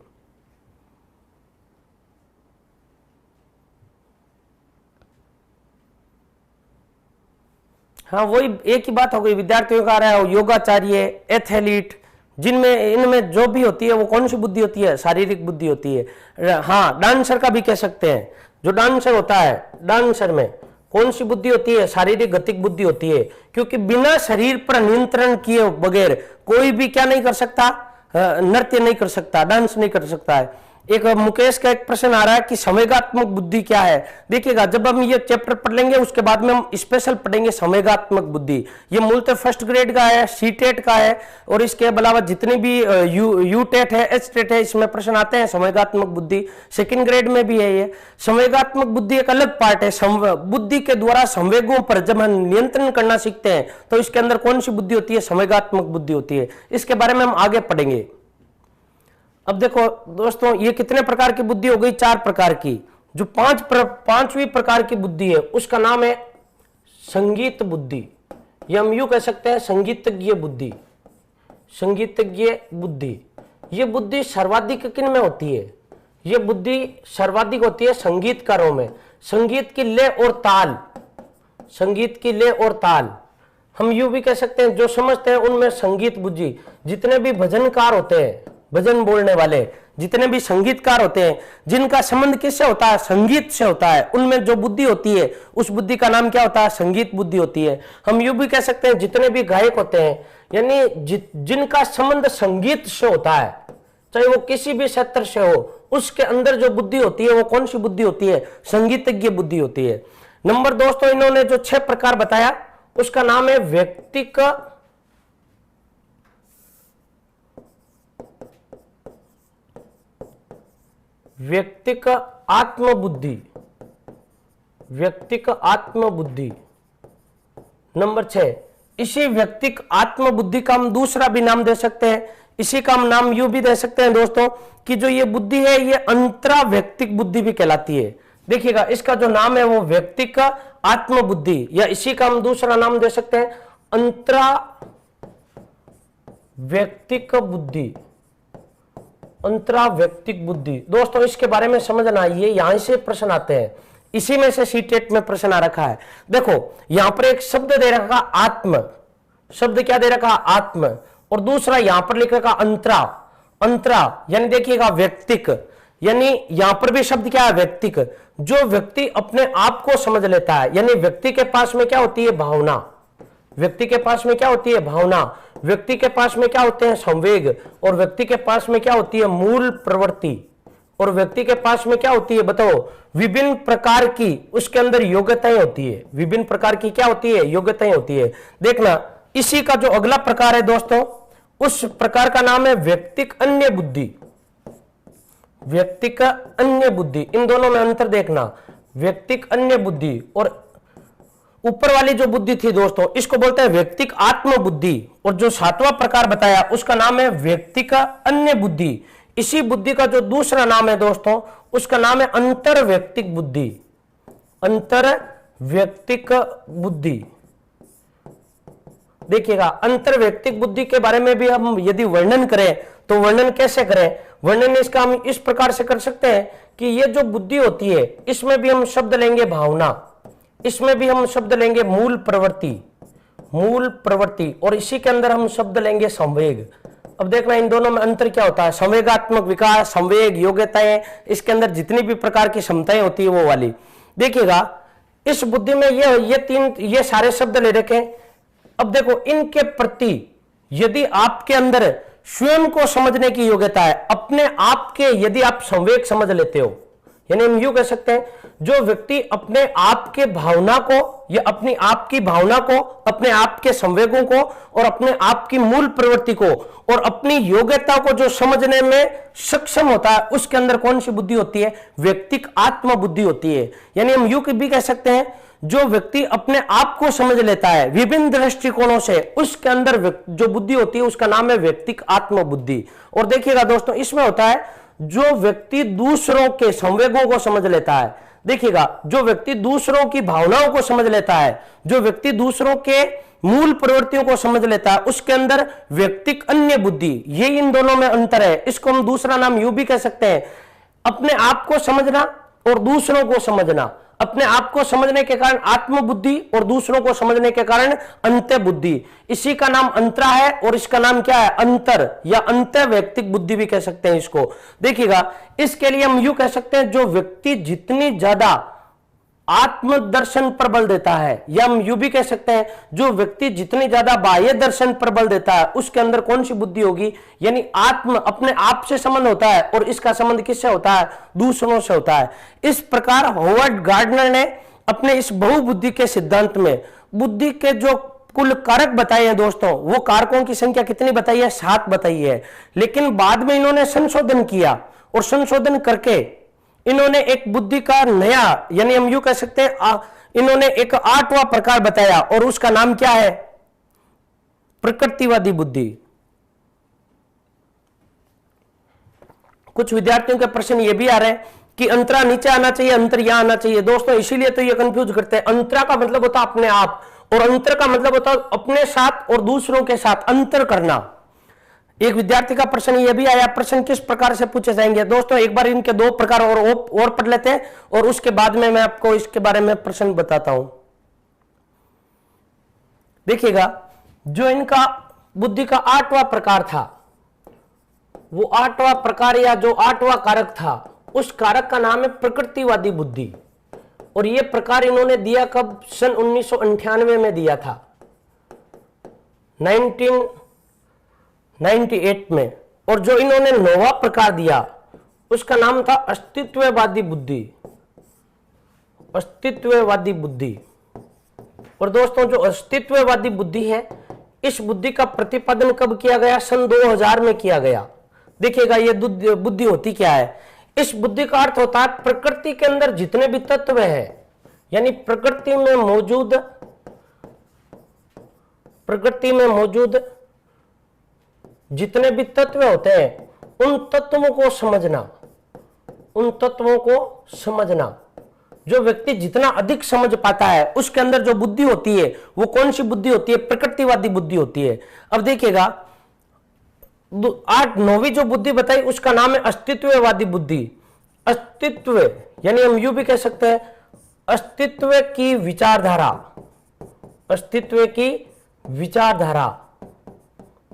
हाँ, वही एक ही बात हो गई, विद्यार्थियों का आ रहा है योगाचार्य, एथलीट, जिनमें इनमें जो भी होती है वो कौन सी बुद्धि होती है, शारीरिक बुद्धि होती है। हाँ, डांसर का भी कह सकते हैं, जो डांसर होता है डांसर में कौन सी बुद्धि होती है, शारीरिक गतिक बुद्धि होती है। क्योंकि बिना शरीर पर नियंत्रण किए बगैर कोई भी क्या नहीं कर सकता, नृत्य नहीं कर सकता, डांस नहीं कर सकता है। एक मुकेश का एक प्रश्न आ रहा है कि संवेगात्मक बुद्धि क्या है। देखिएगा, जब हम ये चैप्टर पढ़ लेंगे उसके बाद में हम स्पेशल पढ़ेंगे संवेगात्मक बुद्धि। ये मूलतः फर्स्ट ग्रेड का है, सी टेट का है, और इसके अलावा जितने भी यू टेट है, एच टेट है, इसमें प्रश्न आते हैं संवेगात्मक बुद्धि। सेकंड ग्रेड में भी है ये। संवेगात्मक बुद्धि एक अलग पार्ट है। बुद्धि के द्वारा संवेगों पर जब हम नियंत्रण करना सीखते हैं तो इसके अंदर कौन सी बुद्धि होती है, संवेगात्मक बुद्धि होती है। इसके बारे में हम आगे पढ़ेंगे। अब देखो दोस्तों, ये कितने प्रकार की बुद्धि हो गई, 4 प्रकार की। जो पांचवी प्रकार की बुद्धि है उसका नाम है संगीत बुद्धि, या हम यूं कह सकते हैं संगीतज्ञ बुद्धि, संगीतज्ञ बुद्धि। ये बुद्धि सर्वाधिक किन में होती है? ये बुद्धि सर्वाधिक होती है संगीतकारों में। संगीत की लय और ताल, संगीत की लय और ताल, हम यूं भी कह सकते हैं जो समझते हैं उनमें संगीत बुद्धि। जितने भी भजनकार होते हैं, भजन बोलने वाले, जितने भी संगीतकार होते हैं, जिनका संबंध किससे होता है? संगीत से होता है, उनमें जो बुद्धि होती है उस बुद्धि का नाम क्या होता है? संगीत बुद्धि होती है। हम यूं भी कह सकते हैं जितने भी गायक होते हैं, यानी जिनका संबंध संगीत से होता है, चाहे वो किसी भी क्षेत्र से हो, उसके अंदर जो बुद्धि होती है वो कौन सी बुद्धि होती है? संगीतज्ञ बुद्धि होती है। नंबर दोस्तों, इन्होंने जो 6 प्रकार बताया उसका नाम है व्यक्तिक आत्मबुद्धि, व्यक्तिक आत्मबुद्धि। नंबर 6, इसी व्यक्तिक आत्मबुद्धि का हम दूसरा भी नाम दे सकते हैं। इसी का हम नाम यूं भी दे सकते हैं दोस्तों कि जो ये बुद्धि है ये अंतरा व्यक्तिक बुद्धि भी कहलाती है। देखिएगा, इसका जो नाम है वो व्यक्तिक आत्मबुद्धि, या इसी का हम दूसरा नाम दे सकते हैं अंतरा व्यक्तिक बुद्धि, अंतरा व्यक्तिक बुद्धि। दोस्तों इसके बारे में समझना आइए, यहां से प्रश्न आते हैं, इसी में से सीटेट में प्रश्न आ रखा है। देखो यहां पर एक शब्द दे रखा आत्म, शब्द क्या दे रखा? आत्म, और दूसरा यहां पर लिख रखा अंतरा, अंतरा यानी देखिएगा व्यक्तिक, यानी यहां पर भी शब्द क्या है? व्यक्तिक। जो व्यक्ति अपने आप को समझ लेता है, यानी व्यक्ति के पास में क्या होती है? भावना। व्यक्ति के पास में क्या होती है? भावना। व्यक्ति के पास में क्या होते हैं? संवेग। और व्यक्ति के पास में क्या होती है? मूल प्रवृत्ति। और व्यक्ति के पास में क्या होती है? बताओ, विभिन्न प्रकार की उसके अंदर योग्यताएं होती है। विभिन्न प्रकार की क्या होती है? योग्यताएं होती है। देखना, इसी का जो अगला प्रकार है दोस्तों, उस प्रकार का नाम है व्यक्तिक अन्य बुद्धि। व्यक्तिक अन्य बुद्धि, इन दोनों में अंतर देखना। व्यक्तिक अन्य बुद्धि और ऊपर वाली जो बुद्धि थी दोस्तों, इसको बोलते हैं व्यक्तिक आत्म बुद्धि। और जो 7वां प्रकार बताया उसका नाम है व्यक्तिक अन्य बुद्धि। इसी बुद्धि का जो दूसरा नाम है दोस्तों, उसका नाम है अंतर व्यक्तिक बुद्धि। अंतर व्यक्तिक बुद्धि। देखिएगा, अंतर व्यक्तिक बुद्धि के बारे में भी हम यदि वर्णन करें तो वर्णन कैसे करें? वर्णन इसका हम इस प्रकार से कर सकते हैं कि ये जो बुद्धि होती है इसमें भी हम शब्द लेंगे भावना, इसमें भी हम शब्द लेंगे मूल प्रवृत्ति, मूल प्रवृत्ति, और इसी के अंदर हम शब्द लेंगे संवेग। अब देखना इन दोनों में अंतर क्या होता है? संवेगात्मक विकास, संवेग, योग्यताएं, इसके अंदर जितनी भी प्रकार की क्षमताएं होती है वो वाली। देखिएगा, इस बुद्धि में ये सारे शब्द ले रखे। अब देखो, इनके प्रति यदि आपके अंदर स्वयं को समझने की योग्यता है, अपने आप के यदि आप संवेग समझ लेते हो, यानी हम यूं कह सकते हैं जो व्यक्ति अपने आप के भावना को या अपनी आप की भावना को, अपने आप के संवेगों को और अपने आप की मूल प्रवृत्ति को और अपनी योग्यता को जो समझने में सक्षम होता है, उसके अंदर कौन सी बुद्धि होती है? व्यक्तिक आत्म बुद्धि होती है। यानी हम यूं भी कह सकते हैं जो व्यक्ति अपने आप को समझ लेता है विभिन्न दृष्टिकोणों से, उसके अंदर जो बुद्धि होती है उसका नाम है व्यक्तिक आत्म बुद्धि। और देखिएगा दोस्तों, इसमें होता है जो व्यक्ति दूसरों के संवेगों को समझ लेता है। देखिएगा, जो व्यक्ति दूसरों की भावनाओं को समझ लेता है, जो व्यक्ति दूसरों के मूल प्रवृत्तियों को समझ लेता है, उसके अंदर व्यक्तिक अन्य बुद्धि। ये इन दोनों में अंतर है। इसको हम दूसरा नाम यूं भी कह सकते हैं, अपने आप को समझना और दूसरों को समझना। अपने आप को समझने के कारण आत्म बुद्धि और दूसरों को समझने के कारण अंत्य बुद्धि। इसी का नाम अंतरा है और इसका नाम क्या है? अंतर या अंत्य व्यक्तिक बुद्धि भी कह सकते हैं इसको। देखिएगा, इसके लिए हम यूं कह सकते हैं जो व्यक्ति जितनी ज्यादा आत्मदर्शन पर बल देता है, या हम यूं भी कह सकते हैं जो व्यक्ति जितनी ज्यादा बाह्य दर्शन पर बल देता है, उसके अंदर कौन सी बुद्धि होगी? यानी आत्म, अपने आप से संबंध होता है और इसका संबंध किससे होता है? दूसरों से होता है। इस प्रकार होवर्ड गार्डनर ने अपने इस बहुबुद्धि के सिद्धांत में बुद्धि के जो कुल कारक बताए हैं दोस्तों, वो कारकों की संख्या कितनी बताई है? 7 बताई है। लेकिन बाद में इन्होंने संशोधन किया और संशोधन करके इन्होंने एक बुद्धि का नया, यानी हम यूं कह सकते हैं इन्होंने एक 8वां प्रकार बताया और उसका नाम क्या है? प्रकृतिवादी बुद्धि। कुछ विद्यार्थियों के प्रश्न ये भी आ रहे हैं कि अंतरा नीचे आना चाहिए, अंतर यहां आना चाहिए। दोस्तों इसीलिए तो ये कंफ्यूज करते हैं। अंतरा का मतलब होता है अपने आप, और अंतर का मतलब होता है अपने साथ और दूसरों के साथ अंतर करना। एक विद्यार्थी का प्रश्न ये भी आया, प्रश्न किस प्रकार से पूछे जाएंगे। दोस्तों एक बार इनके दो प्रकार और पढ़ लेते हैं और उसके बाद में मैं आपको इसके बारे में प्रश्न बताता हूं। देखिएगा, जो इनका बुद्धि का 8वां प्रकार था, वो 8वां प्रकार या जो 8वां कारक था, उस कारक का नाम है प्रकृतिवादी बुद्धि। और ये प्रकार इन्होंने दिया कब? सन 1998 में दिया था, 1998 में। और जो इन्होंने 9वां प्रकार दिया उसका नाम था अस्तित्ववादी बुद्धि, अस्तित्ववादी बुद्धि। और दोस्तों जो अस्तित्ववादी बुद्धि है, इस बुद्धि का प्रतिपादन कब किया गया? सन 2000 में किया गया। देखिएगा ये बुद्धि होती क्या है। इस बुद्धि का अर्थ होता है प्रकृति के अंदर जितने भी तत्व हैं, यानी प्रकृति में मौजूद जितने भी तत्व होते हैं, उन तत्वों को समझना। जो व्यक्ति जितना अधिक समझ पाता है, उसके अंदर जो बुद्धि होती है वो कौन सी बुद्धि होती है? प्रकृतिवादी बुद्धि होती है। अब देखिएगा 9वीं जो बुद्धि बताई उसका नाम है अस्तित्ववादी बुद्धि। अस्तित्व यानी हम यूं भी कह सकते हैं अस्तित्व की विचारधारा, अस्तित्व की विचारधारा।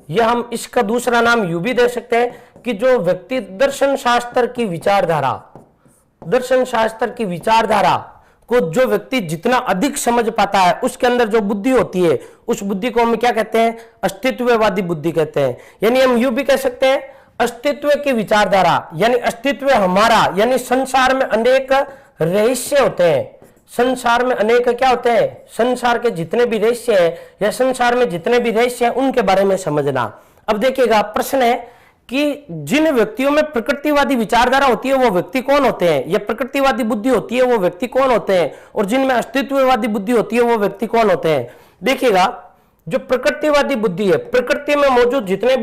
यह हम इसका दूसरा नाम यूं भी दे सकते हैं कि जो व्यक्ति दर्शन शास्त्र की विचारधारा को जो व्यक्ति जितना अधिक समझ पाता है, उसके अंदर जो बुद्धि होती है, उस बुद्धि को हम क्या कहते हैं? अस्तित्ववादी बुद्धि कहते हैं। यानी हम यूं भी कह सकते हैं अस्तित्व की विचारधारा, यानी अस्तित्व हमारा, यानी संसार में अनेक रहस्य होते हैं। संसार में अनेक क्या होते हैं? संसार के जितने भी रहस्य हैं या संसार में जितने भी रहस्य हैं उनके बारे में समझना। अब देखिएगा प्रश्न है कि जिन व्यक्तियों में प्रकृतिवादी विचारधारा होती है वो व्यक्ति कौन होते हैं? या प्रकृतिवादी बुद्धि होती है वो व्यक्ति कौन होते हैं? और जिनमें अस्तित्ववादी बुद्धि होती है वो व्यक्ति कौन होते हैं? देखिएगा जो प्रकृतिवादी बुद्धि है, प्रकृति में मौजूद जितने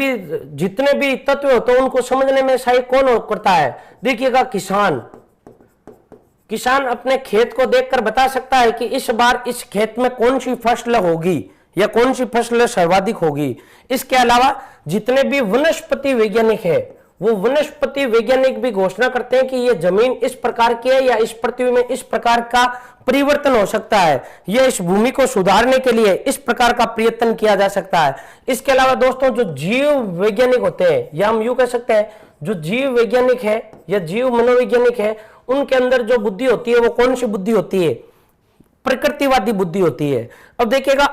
भी तत्व होते हैं उनको समझने में सहायक कौन करता है? देखिएगा किसान अपने खेत को देखकर बता सकता है कि इस बार इस खेत में कौन सी फसल होगी या कौन सी फसल सर्वाधिक होगी। इसके अलावा जितने भी वनस्पति वैज्ञानिक है, वो वनस्पति वैज्ञानिक भी घोषणा करते हैं कि यह जमीन इस प्रकार की है या इस पृथ्वी में इस प्रकार का परिवर्तन हो सकता है, यह इस भूमि को सुधारने के लिए इस प्रकार का प्रयत्न किया जा सकता है। इसके अलावा दोस्तों जो जीव वैज्ञानिक होते हैं, या हम यूं कह सकते हैं जो जीव वैज्ञानिक है या जीव मनोवैज्ञानिक है, उनके अंदर जो बुद्धि होती है वो कौन सी बुद्धि होती है? प्रकृतिवादी बुद्धि होती है। अब देखिएगा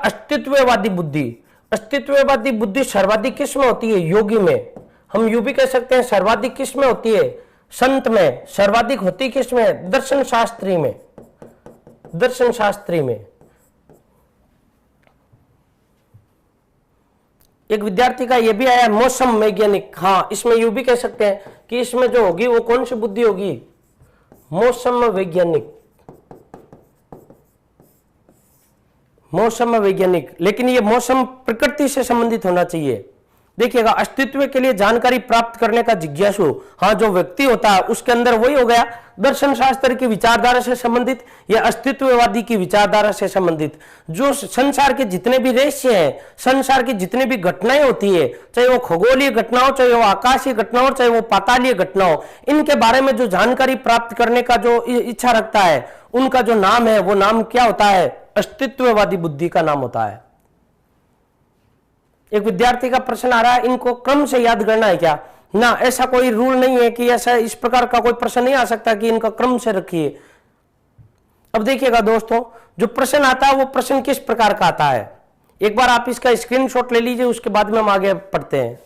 अस्तित्ववादी बुद्धि सर्वाधिक किस में होती है? योगी में। हम यूं भी कह सकते हैं सर्वाधिक किस में होती है? संत में। सर्वाधिक होती किस में? दर्शन शास्त्री में। एक विद्यार्थी का यह भी आया मौसम वैज्ञानिक। हाँ, इसमें यूं भी कह सकते हैं कि इसमें जो होगी वो कौन सी बुद्धि होगी? मौसम वैज्ञानिक। लेकिन ये मौसम प्रकृति से संबंधित होना चाहिए। देखिएगा अस्तित्व के लिए जानकारी प्राप्त करने का जिज्ञासु, हाँ जो व्यक्ति होता है उसके अंदर वही हो गया दर्शन शास्त्र की विचारधारा से संबंधित या अस्तित्ववादी की विचारधारा से संबंधित। जो संसार के जितने भी रहस्य हैं, संसार की जितनी भी घटनाएं होती है, चाहे वो खगोलीय घटना हो, चाहे वो आकाशीय घटना हो, चाहे वो पातालीय घटना हो, इनके बारे में जो जानकारी प्राप्त करने का जो इच्छा रखता है, उनका जो नाम है वो नाम क्या होता है? अस्तित्ववादी बुद्धि का नाम होता है। एक विद्यार्थी का प्रश्न आ रहा है, इनको क्रम से याद करना है क्या? ना, ऐसा कोई रूल नहीं है कि ऐसा इस प्रकार का कोई प्रश्न नहीं आ सकता कि इनका क्रम से रखिए। अब देखिएगा दोस्तों, जो प्रश्न आता है वो प्रश्न किस प्रकार का आता है, एक बार आप इसका स्क्रीनशॉट ले लीजिए, उसके बाद में हम आगे पढ़ते हैं।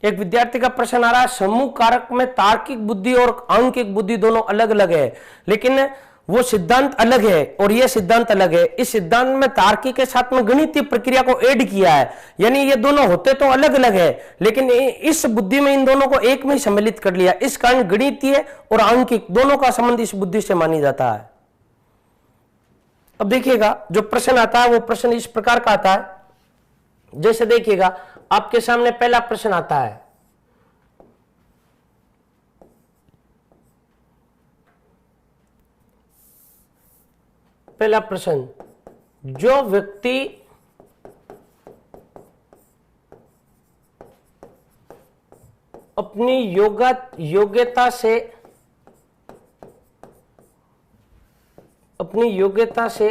एक विद्यार्थी का प्रश्न आ रहा है, समूह कारक में तार्किक बुद्धि और आंकिक बुद्धि दोनों अलग अलग है, लेकिन वो सिद्धांत अलग है और ये सिद्धांत अलग है। इस सिद्धांत में तार्किक के साथ में गणितीय प्रक्रिया को ऐड किया है, यानी ये दोनों होते तो अलग अलग है, लेकिन इस बुद्धि में इन दोनों को एक में सम्मिलित कर लिया। इस कारण गणितीय और आंकिक दोनों का संबंध इस बुद्धि से मानी जाता है। अब देखिएगा जो प्रश्न आता है वो प्रश्न इस प्रकार का आता है, जैसे देखिएगा आपके सामने पहला प्रश्न आता है, पहला प्रश्न, जो व्यक्ति अपनी योग्यता से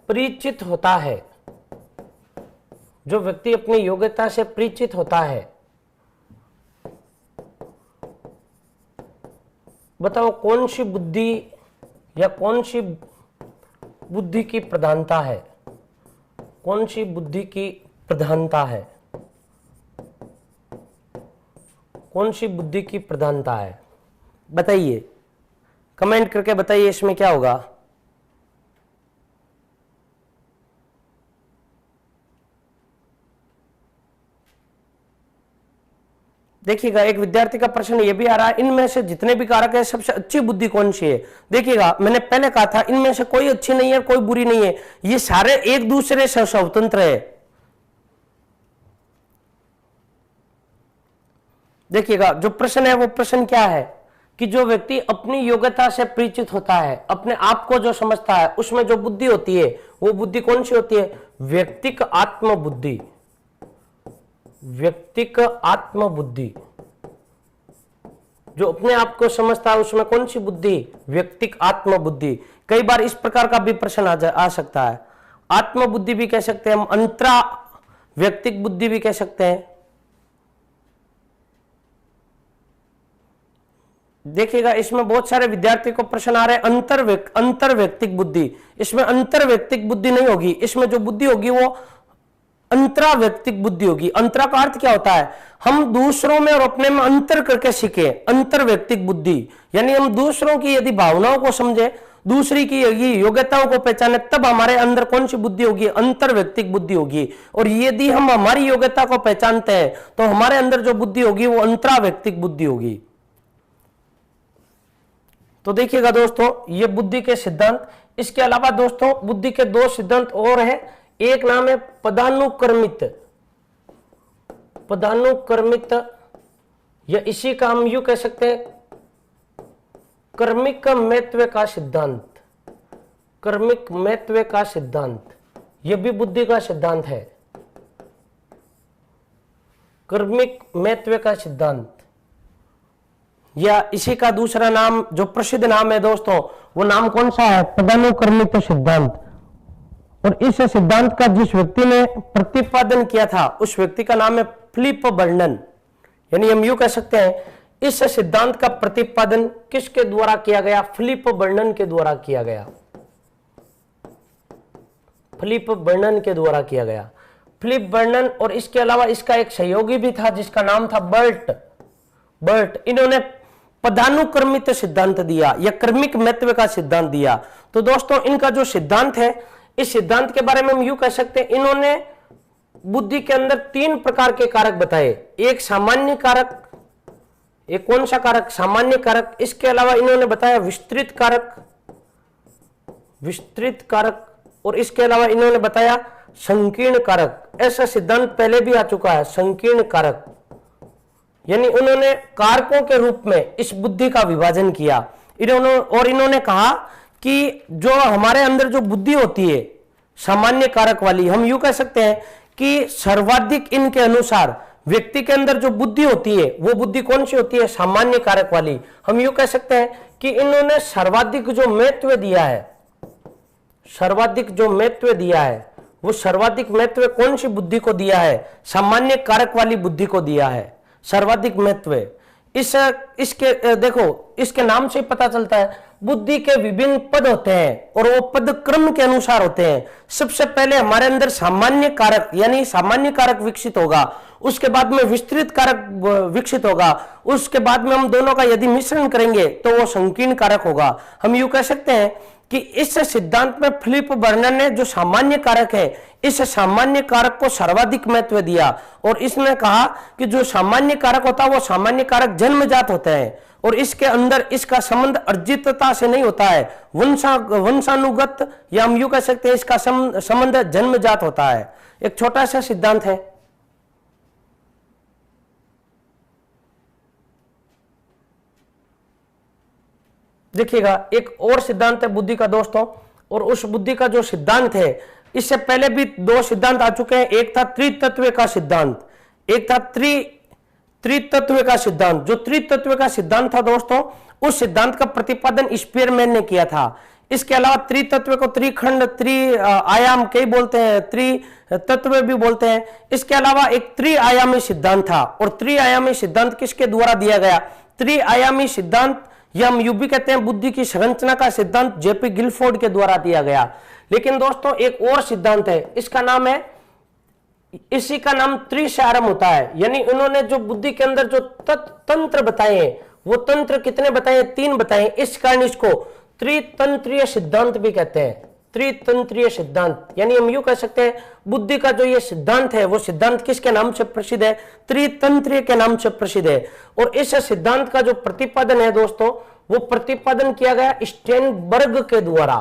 परिचित होता है, जो व्यक्ति अपनी योग्यता से परिचित होता है, बताओ कौन सी बुद्धि या कौन सी बुद्धि की प्रधानता है, कौन सी बुद्धि की प्रधानता है, कौन सी बुद्धि की प्रधानता है, बताइए, कमेंट करके बताइए इसमें क्या होगा। देखिएगा एक विद्यार्थी का प्रश्न ये भी आ रहा है, इनमें से जितने भी कारक है सबसे अच्छी बुद्धि कौन सी है। देखिएगा मैंने पहले कहा था इनमें से कोई अच्छी नहीं है कोई बुरी नहीं है, ये सारे एक दूसरे से स्वतंत्र है। देखिएगा जो प्रश्न है वो प्रश्न क्या है कि जो व्यक्ति अपनी योग्यता से परिचित होता है, अपने आप को जो समझता है, उसमें जो बुद्धि होती है वो बुद्धि कौन सी होती है, व्यक्तिक आत्मबुद्धि। व्यक्तिक आत्मबुद्धि, जो अपने आप को समझता है उसमें कौन सी बुद्धि, व्यक्तिक आत्मबुद्धि। कई बार इस प्रकार का भी प्रश्न आ सकता है, आत्मबुद्धि भी कह सकते हैं हम, अंतरा व्यक्तिक बुद्धि भी कह सकते हैं। देखिएगा इसमें बहुत सारे विद्यार्थी को प्रश्न आ रहे हैं अंतर व्यक्तिक बुद्धि, इसमें अंतर व्यक्तिक बुद्धि नहीं होगी, इसमें जो बुद्धि होगी वो अंतरा व्यक्तिक बुद्धि होगी। अंतरा का अर्थ क्या होता है, हम दूसरों में और अपने में अंतर करके सीखे, अंतर व्यक्तिक बुद्धि, यानी हम दूसरों की यदि भावनाओं को समझे, दूसरी की योग्यताओं को पहचाने, तब हमारे अंदर कौन सी बुद्धि होगी, अंतर व्यक्तिक बुद्धि होगी। और यदि हम हमारी योग्यता को पहचानते हैं तो हमारे अंदर जो बुद्धि होगी वो अंतरा व्यक्तिक बुद्धि होगी। तो देखिएगा दोस्तों ये बुद्धि के सिद्धांत, इसके अलावा दोस्तों बुद्धि के दो सिद्धांत और हैं, एक नाम है पदानुक्रमित, पदानुक्रमित, या इसी का हम यूं कह सकते हैं कर्मिक महत्व का सिद्धांत। कर्मिक महत्व का सिद्धांत यह भी बुद्धि का सिद्धांत है, कर्मिक महत्व का सिद्धांत, या इसी का दूसरा नाम जो प्रसिद्ध नाम है दोस्तों वो नाम कौन सा है, पदानुक्रमित सिद्धांत। और इस सिद्धांत का जिस व्यक्ति ने प्रतिपादन किया था उस व्यक्ति का नाम है फिलिप बर्नन, यानी हम यूं कह सकते हैं इस सिद्धांत का प्रतिपादन किसके द्वारा किया गया, फिलिप बर्नन के द्वारा किया गया, फिलिप बर्नन के द्वारा किया गया। फिलिप बर्नन और इसके अलावा इसका एक सहयोगी भी था जिसका नाम था बर्ट, इन्होंने पदानुक्रमित सिद्धांत दिया या कर्मिक महत्व का सिद्धांत दिया। तो दोस्तों इनका जो सिद्धांत है, इस सिद्धांत के बारे में हम यूं कह सकते हैं इन्होंने बुद्धि के अंदर तीन प्रकार के कारक बताए, एक सामान्य कारक, एक कौन सा कारक, सामान्य कारक, इसके अलावा इन्होंने बताया विस्तृत कारक, और इसके अलावा इन्होंने बताया संकीर्ण कारक। ऐसा सिद्धांत पहले भी आ चुका है, संकीर्ण कारक, यानी उन्होंने कारकों के रूप में इस बुद्धि का विभाजन किया। इन्होंने कहा कि जो हमारे अंदर जो बुद्धि होती है सामान्य कारक वाली, हम यूं कह सकते हैं कि सर्वाधिक इनके अनुसार व्यक्ति के अंदर जो बुद्धि होती है वो बुद्धि कौन सी होती है, सामान्य कारक वाली। हम यूं कह सकते हैं कि इन्होंने सर्वाधिक जो महत्व दिया है, सर्वाधिक जो महत्व दिया है वो सर्वाधिक महत्व कौन सी बुद्धि को दिया है, सामान्य कारक वाली बुद्धि को दिया है सर्वाधिक महत्व। इसके देखो इसके नाम से पता चलता है बुद्धि के विभिन्न पद होते हैं और वो पद क्रम के अनुसार होते हैं। सबसे पहले हमारे अंदर सामान्य कारक यानी सामान्य कारक विकसित होगा, उसके बाद में विस्तृत कारक विकसित होगा, उसके बाद में हम दोनों का यदि मिश्रण करेंगे तो वो संकीर्ण कारक होगा। हम यूं कह सकते हैं कि इस सिद्धांत में फिलिप बर्नन ने जो सामान्य कारक है इस सामान्य कारक को सर्वाधिक महत्व दिया और इसने कहा कि जो सामान्य कारक होता है वो सामान्य कारक जन्मजात होते हैं और इसके अंदर इसका संबंध अर्जितता से नहीं होता है, वंशानुगत, या हम यूं कह सकते हैं इसका संबंध जन्मजात होता है। एक छोटा सा सिद्धांत है। देखिएगा एक और सिद्धांत है बुद्धि का दोस्तों, और उस बुद्धि का जो सिद्धांत है इससे पहले भी दो सिद्धांत आ चुके हैं। एक था त्रितत्व का सिद्धांत, एक था त्रितत्व का सिद्धांत, जो त्रितत्व का सिद्धांत था दोस्तों, उस सिद्धांत का प्रतिपादन स्पीयरमैन ने किया था। इसके अलावा त्रितत्व को त्रिखंड, आयाम कई बोलते हैं, त्रितत्व भी बोलते हैं। इसके अलावा एक त्रिआयामी सिद्धांत था, और त्रिआयामी सिद्धांत किसके द्वारा दिया गया? त्रिआयामी सिद्धांत या हम यूं भी कहते हैं बुद्धि की संरचना का सिद्धांत जेपी गिलफोर्ड के द्वारा दिया गया। लेकिन दोस्तों एक और सिद्धांत है, इसका नाम है, इसी का नाम त्रिसारम होता है। यानी इन्होंने जो बुद्धि के अंदर जो तंत्र बताए हैं, वो तंत्र कितने बताए? 3 बताए। इस कारण इसको त्रितंत्रीय सिद्धांत भी कहते हैं। त्रितंत्रीय सिद्धांत, यानी हम यूं कह सकते हैं बुद्धि का जो ये सिद्धांत है, वो सिद्धांत किसके नाम से प्रसिद्ध है? त्रितंत्रीय के नाम से प्रसिद्ध है। और इस सिद्धांत का जो प्रतिपादन है दोस्तों, वो प्रतिपादन किया गया स्टेनबर्ग के द्वारा।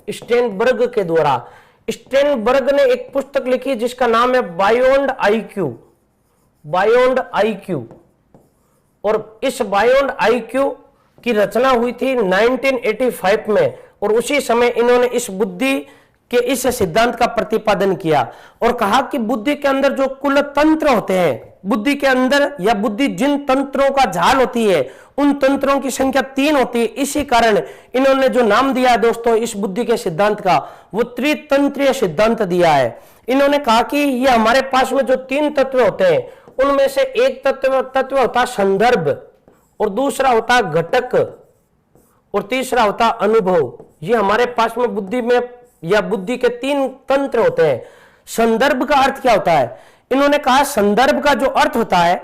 स्टेनबर्ग के द्वारा। स्टेनबर्ग ने एक पुस्तक लिखी जिसका नाम है बायोंड आईक्यू। Beyond IQ. और इस बायोंड आईक्यू की रचना हुई थी 1985 में, और उसी समय इन्होंने इस बुद्धि के इस सिद्धांत का प्रतिपादन किया और कहा कि बुद्धि के अंदर जो कुल तंत्र होते हैं, बुद्धि के अंदर या बुद्धि जिन तंत्रों का जाल होती है, उन तंत्रों की संख्या 3 होती है। इसी कारण इन्होंने जो नाम दिया दोस्तों इस बुद्धि के सिद्धांत का, वो त्रितंत्रीय सिद्धांत दिया है। इन्होंने कहा कि ये हमारे पास में जो 3 तत्व होते हैं, उनमें से एक तत्व होता है संदर्भ, और दूसरा होता है घटक, और तीसरा होता है अनुभव। ये हमारे पास में बुद्धि में या बुद्धि के 3 तंत्र होते हैं। संदर्भ का अर्थ क्या होता है? इन्होंने कहा संदर्भ का जो अर्थ होता है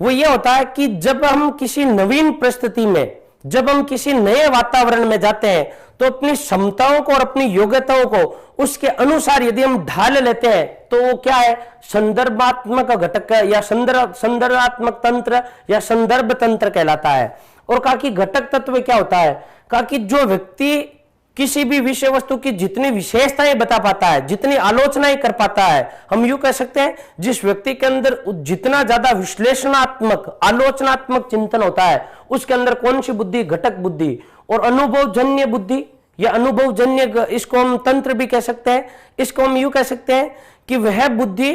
वो ये होता है कि जब हम किसी नवीन परिस्थिति में, जब हम किसी नए वातावरण में जाते हैं, तो अपनी क्षमताओं को और अपनी योग्यताओं को उसके अनुसार यदि हम ढाल लेते हैं, तो वो क्या है? संदर्भात्मक घटक या संदर्भात्मक तंत्र या संदर्भ तंत्र कहलाता है। और कहा कि घटक तत्व क्या होता है? कहा कि जो व्यक्ति किसी भी विषय वस्तु की जितनी विशेषताएं बता पाता है, जितनी आलोचनाएं कर पाता है, हम यूं कह सकते हैं जिस व्यक्ति के अंदर जितना ज्यादा विश्लेषणात्मक, आलोचनात्मक चिंतन होता है, उसके अंदर कौन सी बुद्धि? घटक बुद्धि। और अनुभवजन्य बुद्धि या अनुभवजन्य, इसको हम तंत्र भी कह सकते हैं। इसको हम यूं कह सकते हैं कि वह बुद्धि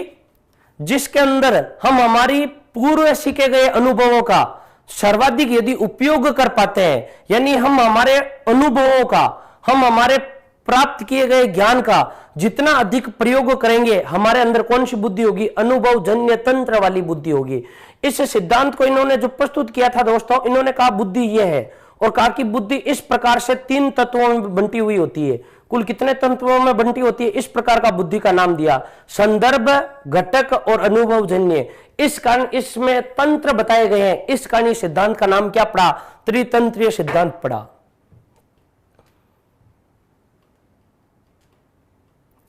जिसके अंदर हम हमारी पूर्व सीखे गए अनुभवों का सर्वाधिक यदि उपयोग कर पाते हैं, यानी हम हमारे अनुभवों का, हम हमारे प्राप्त किए गए ज्ञान का जितना अधिक प्रयोग करेंगे, हमारे अंदर कौन सी बुद्धि होगी? अनुभवजन्य तंत्र वाली बुद्धि होगी। इस सिद्धांत को इन्होंने जो प्रस्तुत किया था दोस्तों, इन्होंने कहा बुद्धि यह है, और कहा कि बुद्धि इस प्रकार से 3 तत्वों में बंटी हुई होती है। कुल कितने तत्वों में बंटी होती है? इस प्रकार का बुद्धि का नाम दिया, संदर्भ, घटक और अनुभवजन्य। इस कारण इसमें तंत्र बताए गए हैं। इस कारण इस सिद्धांत का नाम क्या पड़ा? त्रितंत्रीय सिद्धांत पड़ा।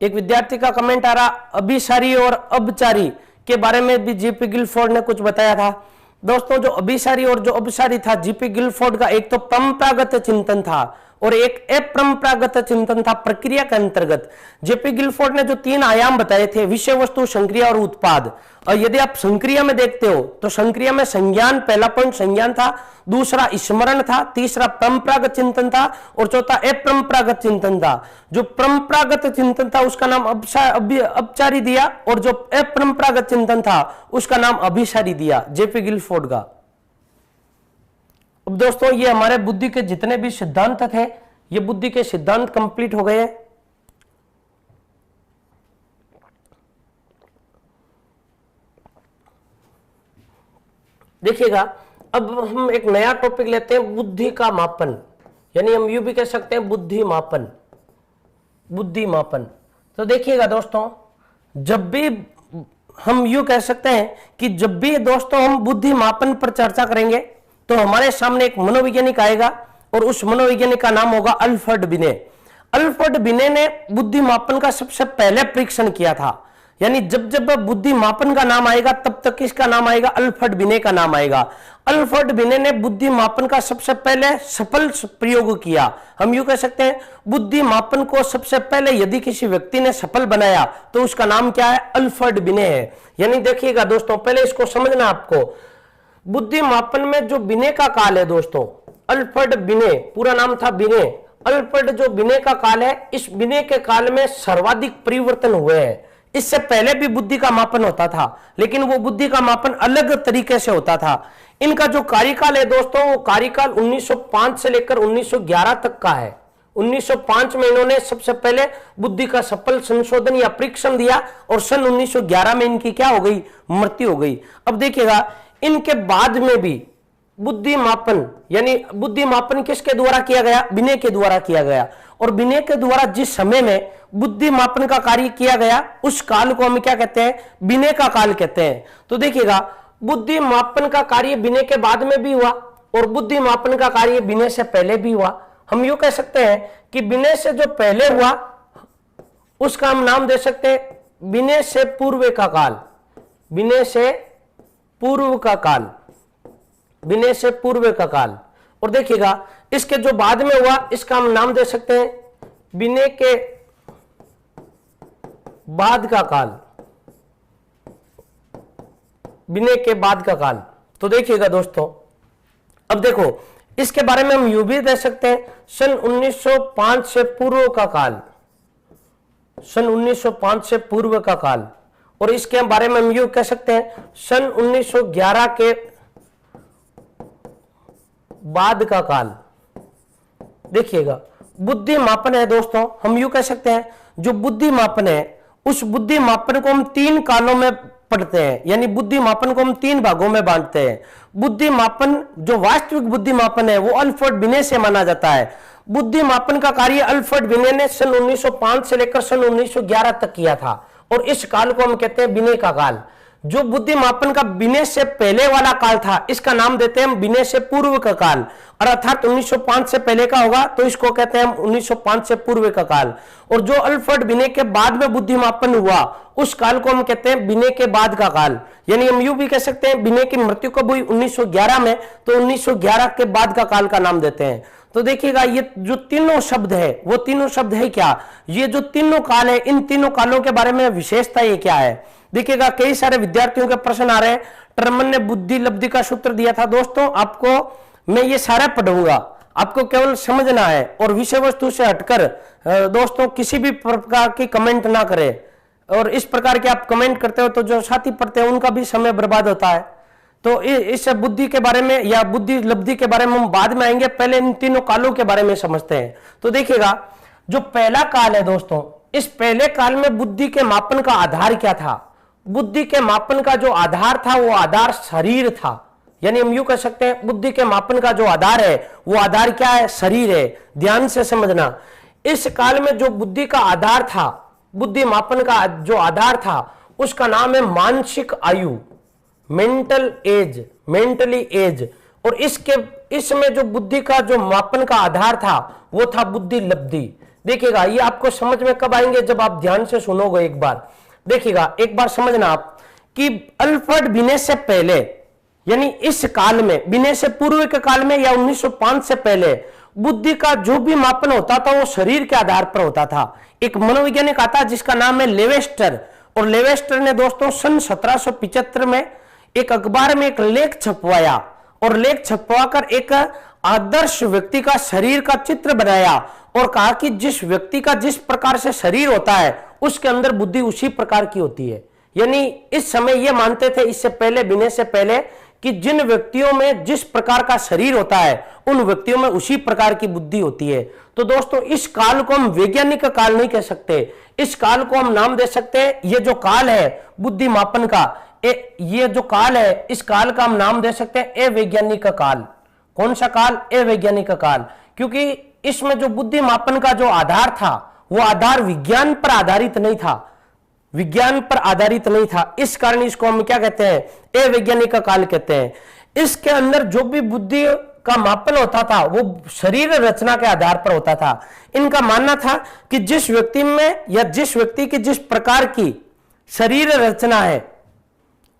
एक विद्यार्थी का कमेंट आ रहा, अभिसारी और अपचारी के बारे में भी जीपी गिलफोर्ड ने कुछ बताया था। दोस्तों जो अभिसारी और जो अपचारी था, जीपी गिलफोर्ड का एक तो परंपरागत चिंतन था और एक अपरंपरागत चिंतन था प्रक्रिया के अंतर्गत। जेपी गिलफोर्ड ने जो 3 आयाम बताए थे, विषय वस्तु, संक्रिया और उत्पाद। और यदि आप संक्रिया में देखते हो तो संक्रिया में संज्ञान, पहला पॉइंट संज्ञान था, दूसरा स्मरण था, तीसरा परंपरागत चिंतन था, और चौथा अपरंपरागत चिंतन था। जो परंपरागत चिंतन था उसका नाम अपचारी दिया, और जो अपरंपरागत चिंतन था उसका नाम अभिसारी दिया, जेपी गिलफोर्ड का। अब दोस्तों ये हमारे बुद्धि के जितने भी सिद्धांत थे, ये बुद्धि के सिद्धांत कंप्लीट हो गए। देखिएगा, अब हम एक नया टॉपिक लेते हैं, बुद्धि का मापन, यानी हम यूं भी कह सकते हैं बुद्धि मापन। बुद्धि मापन, तो देखिएगा दोस्तों, जब भी हम यूं कह सकते हैं कि जब भी दोस्तों हम बुद्धि मापन पर चर्चा करेंगे, तो हमारे सामने एक मनोवैज्ञानिक आएगा, और उस मनोवैज्ञानिक का नाम होगा अल्फ्रेड बिने। अल्फ्रेड बिने ने बुद्धि मापन का सबसे पहले परीक्षण किया था। यानी जब जब बुद्धि मापन का नाम आएगा, तब तक किसका नाम आएगा? अल्फ्रेड बिने का नाम आएगा। अल्फ्रेड बिने ने बुद्धि मापन का सबसे पहले सफल प्रयोग किया। हम यूं कह सकते हैं बुद्धि मापन को सबसे पहले यदि किसी व्यक्ति ने सफल बनाया, तो उसका नाम क्या है? अल्फ्रेड बिने है। यानी देखिएगा दोस्तों, पहले इसको समझना आपको। बुद्धि मापन में जो बिने का काल है दोस्तों, अल्फ्रेड बिने, पूरा नाम था बिने। अल्फ्रेड जो बिने का काल है, इस बिने के काल में सर्वाधिक परिवर्तन हुए हैं। इससे पहले भी बुद्धि का मापन होता था, लेकिन वो बुद्धि का मापन अलग तरीके से होता था। इनका जो कार्यकाल है दोस्तों, वो कार्यकाल 1905 से लेकर 1911 तक का है। 1905 में इन्होंने सबसे पहले बुद्धि का सफल संशोधन या परीक्षण दिया और सन 1911 में इनकी क्या हो गई, मृत्यु हो गई। अब देखिएगा, इनके बाद में भी बुद्धि मापन, यानी बुद्धि मापन किसके द्वारा किया गया, विनय के द्वारा किया गया। और विनय के द्वारा जिस समय में बुद्धि मापन का कार्य किया गया, उस काल को हम क्या कहते हैं, विनय का काल कहते हैं। तो देखिएगा, बुद्धि मापन का कार्य विनय के बाद में भी हुआ और बुद्धि मापन का कार्य विनय से पहले भी हुआ। हम यूं कह सकते हैं कि विनय से जो पहले हुआ उसका हम नाम दे सकते हैं विनय से पूर्व का काल, विनय से पूर्व का काल, विनय से पूर्व का काल। और देखिएगा, इसके जो बाद में हुआ इसका हम नाम दे सकते हैं विनय के बाद का काल, विनय के बाद का काल। तो देखिएगा दोस्तों, अब देखो, इसके बारे में हम यूं भी दे सकते हैं सन 1905 से पूर्व का काल, सन 1905 से पूर्व का काल। और इसके बारे में हम यूं कह सकते हैं सन 1911 के बाद का काल। देखिएगा, बुद्धि मापन है दोस्तों, हम यूं कह सकते हैं जो बुद्धि मापन है, उस बुद्धि मापन को हम 3 कालों में पढ़ते हैं, यानी बुद्धि मापन को हम 3 भागों में बांटते हैं। बुद्धि मापन, जो वास्तविक बुद्धि मापन है, वो अल्फ्रेड विनय से माना जाता है। बुद्धि मापन का कार्य अल्फ्रेड विनय ने सन 1905 से लेकर सन 1911 तक किया था और इस काल को हम कहते हैं विनय का काल। जो बुद्धि मापन का विनय से पहले वाला काल था, इसका नाम देते हैं हम विनय से पूर्व का काल, और अर्थात 1905 से पहले का होगा तो इसको कहते हैं हम 1905 से पूर्व का काल। और जो अल्फ्रेड विनय के बाद में बुद्धि मापन हुआ, उस काल को हम कहते हैं विनय के बाद का काल। यानी हम यूं भी कह सकते हैं विनय की मृत्यु कब हुई, 1911 में, तो 1911 के बाद का काल का नाम देते हैं। तो देखिएगा, ये जो तीनों शब्द है, वो तीनों शब्द है क्या, ये जो तीनों काल है, इन तीनों कालों के बारे में विशेषता ये क्या है। देखिएगा, कई सारे विद्यार्थियों के प्रश्न आ रहे हैं। टर्मन ने बुद्धि लब्धि का सूत्र दिया था दोस्तों, आपको मैं ये सारा पढ़ूंगा, आपको केवल समझना है और विषय वस्तु से हटकर दोस्तों किसी भी प्रकार की कमेंट ना करें। और इस प्रकार के आप कमेंट करते हो तो जो साथी पढ़ते हैं उनका भी समय बर्बाद होता है। तो इस बुद्धि के बारे में या बुद्धि लब्धि के बारे में हम बाद में आएंगे, पहले इन तीनों कालों के बारे में समझते हैं। तो देखिएगा, जो पहला काल है दोस्तों, इस पहले काल में बुद्धि के मापन का आधार क्या था। बुद्धि के मापन का जो आधार था, वो आधार शरीर था। यानी हम यूं कह सकते हैं बुद्धि के मापन का जो आधार है, वो आधार क्या है, शरीर है। ध्यान से समझना, इस काल में जो बुद्धि का आधार था, बुद्धि मापन का जो आधार था, उसका नाम है मानसिक आयु, मेंटल एज, मेंटली एज। और इसमें जो बुद्धि का जो मापन का आधार था, वो था बुद्धि लब्धि। देखिएगा, ये आपको समझ में कब आएंगे, जब आप ध्यान से सुनोगे एक बार। देखिएगा, एक बार समझना आप कि अल्फ्रेड विनय से पहले, यानी इस काल में, विनय से पूर्व के काल में या 1905 से पहले, बुद्धि का जो भी मापन होता था वो शरीर के आधार पर होता था। एक मनोवैज्ञानिक आता जिसका नाम है लेवेस्टर, और लेवेस्टर ने दोस्तों सन 1775 में एक अखबार में एक लेख छपवाया, और लेख छपवाकर एक आदर्श व्यक्ति का शरीर का चित्र बनाया और कहा कि जिस व्यक्ति का जिस प्रकार से शरीर होता है, उसके अंदर बुद्धि उसी प्रकार की होती है। यानी इस समय ये मानते थे, इससे पहले, विनय से पहले, कि जिन व्यक्तियों में जिस प्रकार का शरीर होता है, उन व्यक्तियों में उसी प्रकार की बुद्धि होती है। तो दोस्तों, इस काल को हम वैज्ञानिक काल नहीं कह सकते, इस काल को हम नाम दे सकते हैं, ये जो काल है बुद्धि मापन का, ये जो काल है, इस काल का हम नाम दे सकते हैं अवैज्ञानिक काल। कौन सा काल, अवैज्ञानिक काल। क्योंकि इसमें जो बुद्धि मापन का जो आधार था, वो आधार विज्ञान पर आधारित नहीं था, विज्ञान पर आधारित नहीं था। इस कारण इसको हम क्या कहते हैं, अवैज्ञानिक काल कहते हैं। इसके अंदर जो भी बुद्धि का मापन होता था, वो शरीर रचना के आधार पर होता था। इनका मानना था कि जिस व्यक्ति में या जिस व्यक्ति की जिस प्रकार की शरीर रचना है,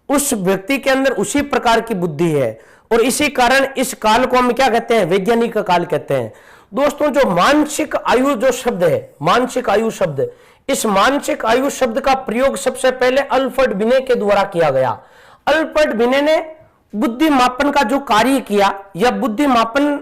उस व्यक्ति के अंदर उसी प्रकार की बुद्धि है। और इसी कारण इस काल को हम क्या कहते हैं, वैज्ञानिक काल कहते हैं। दोस्तों, जो मानसिक आयु जो शब्द है, मानसिक आयु शब्द, इस मानसिक आयु शब्द का प्रयोग सबसे पहले अल्फ्रेड विनय के द्वारा किया गया। अल्फ्रेड विनय ने बुद्धि मापन का जो कार्य किया, या बुद्धि मापन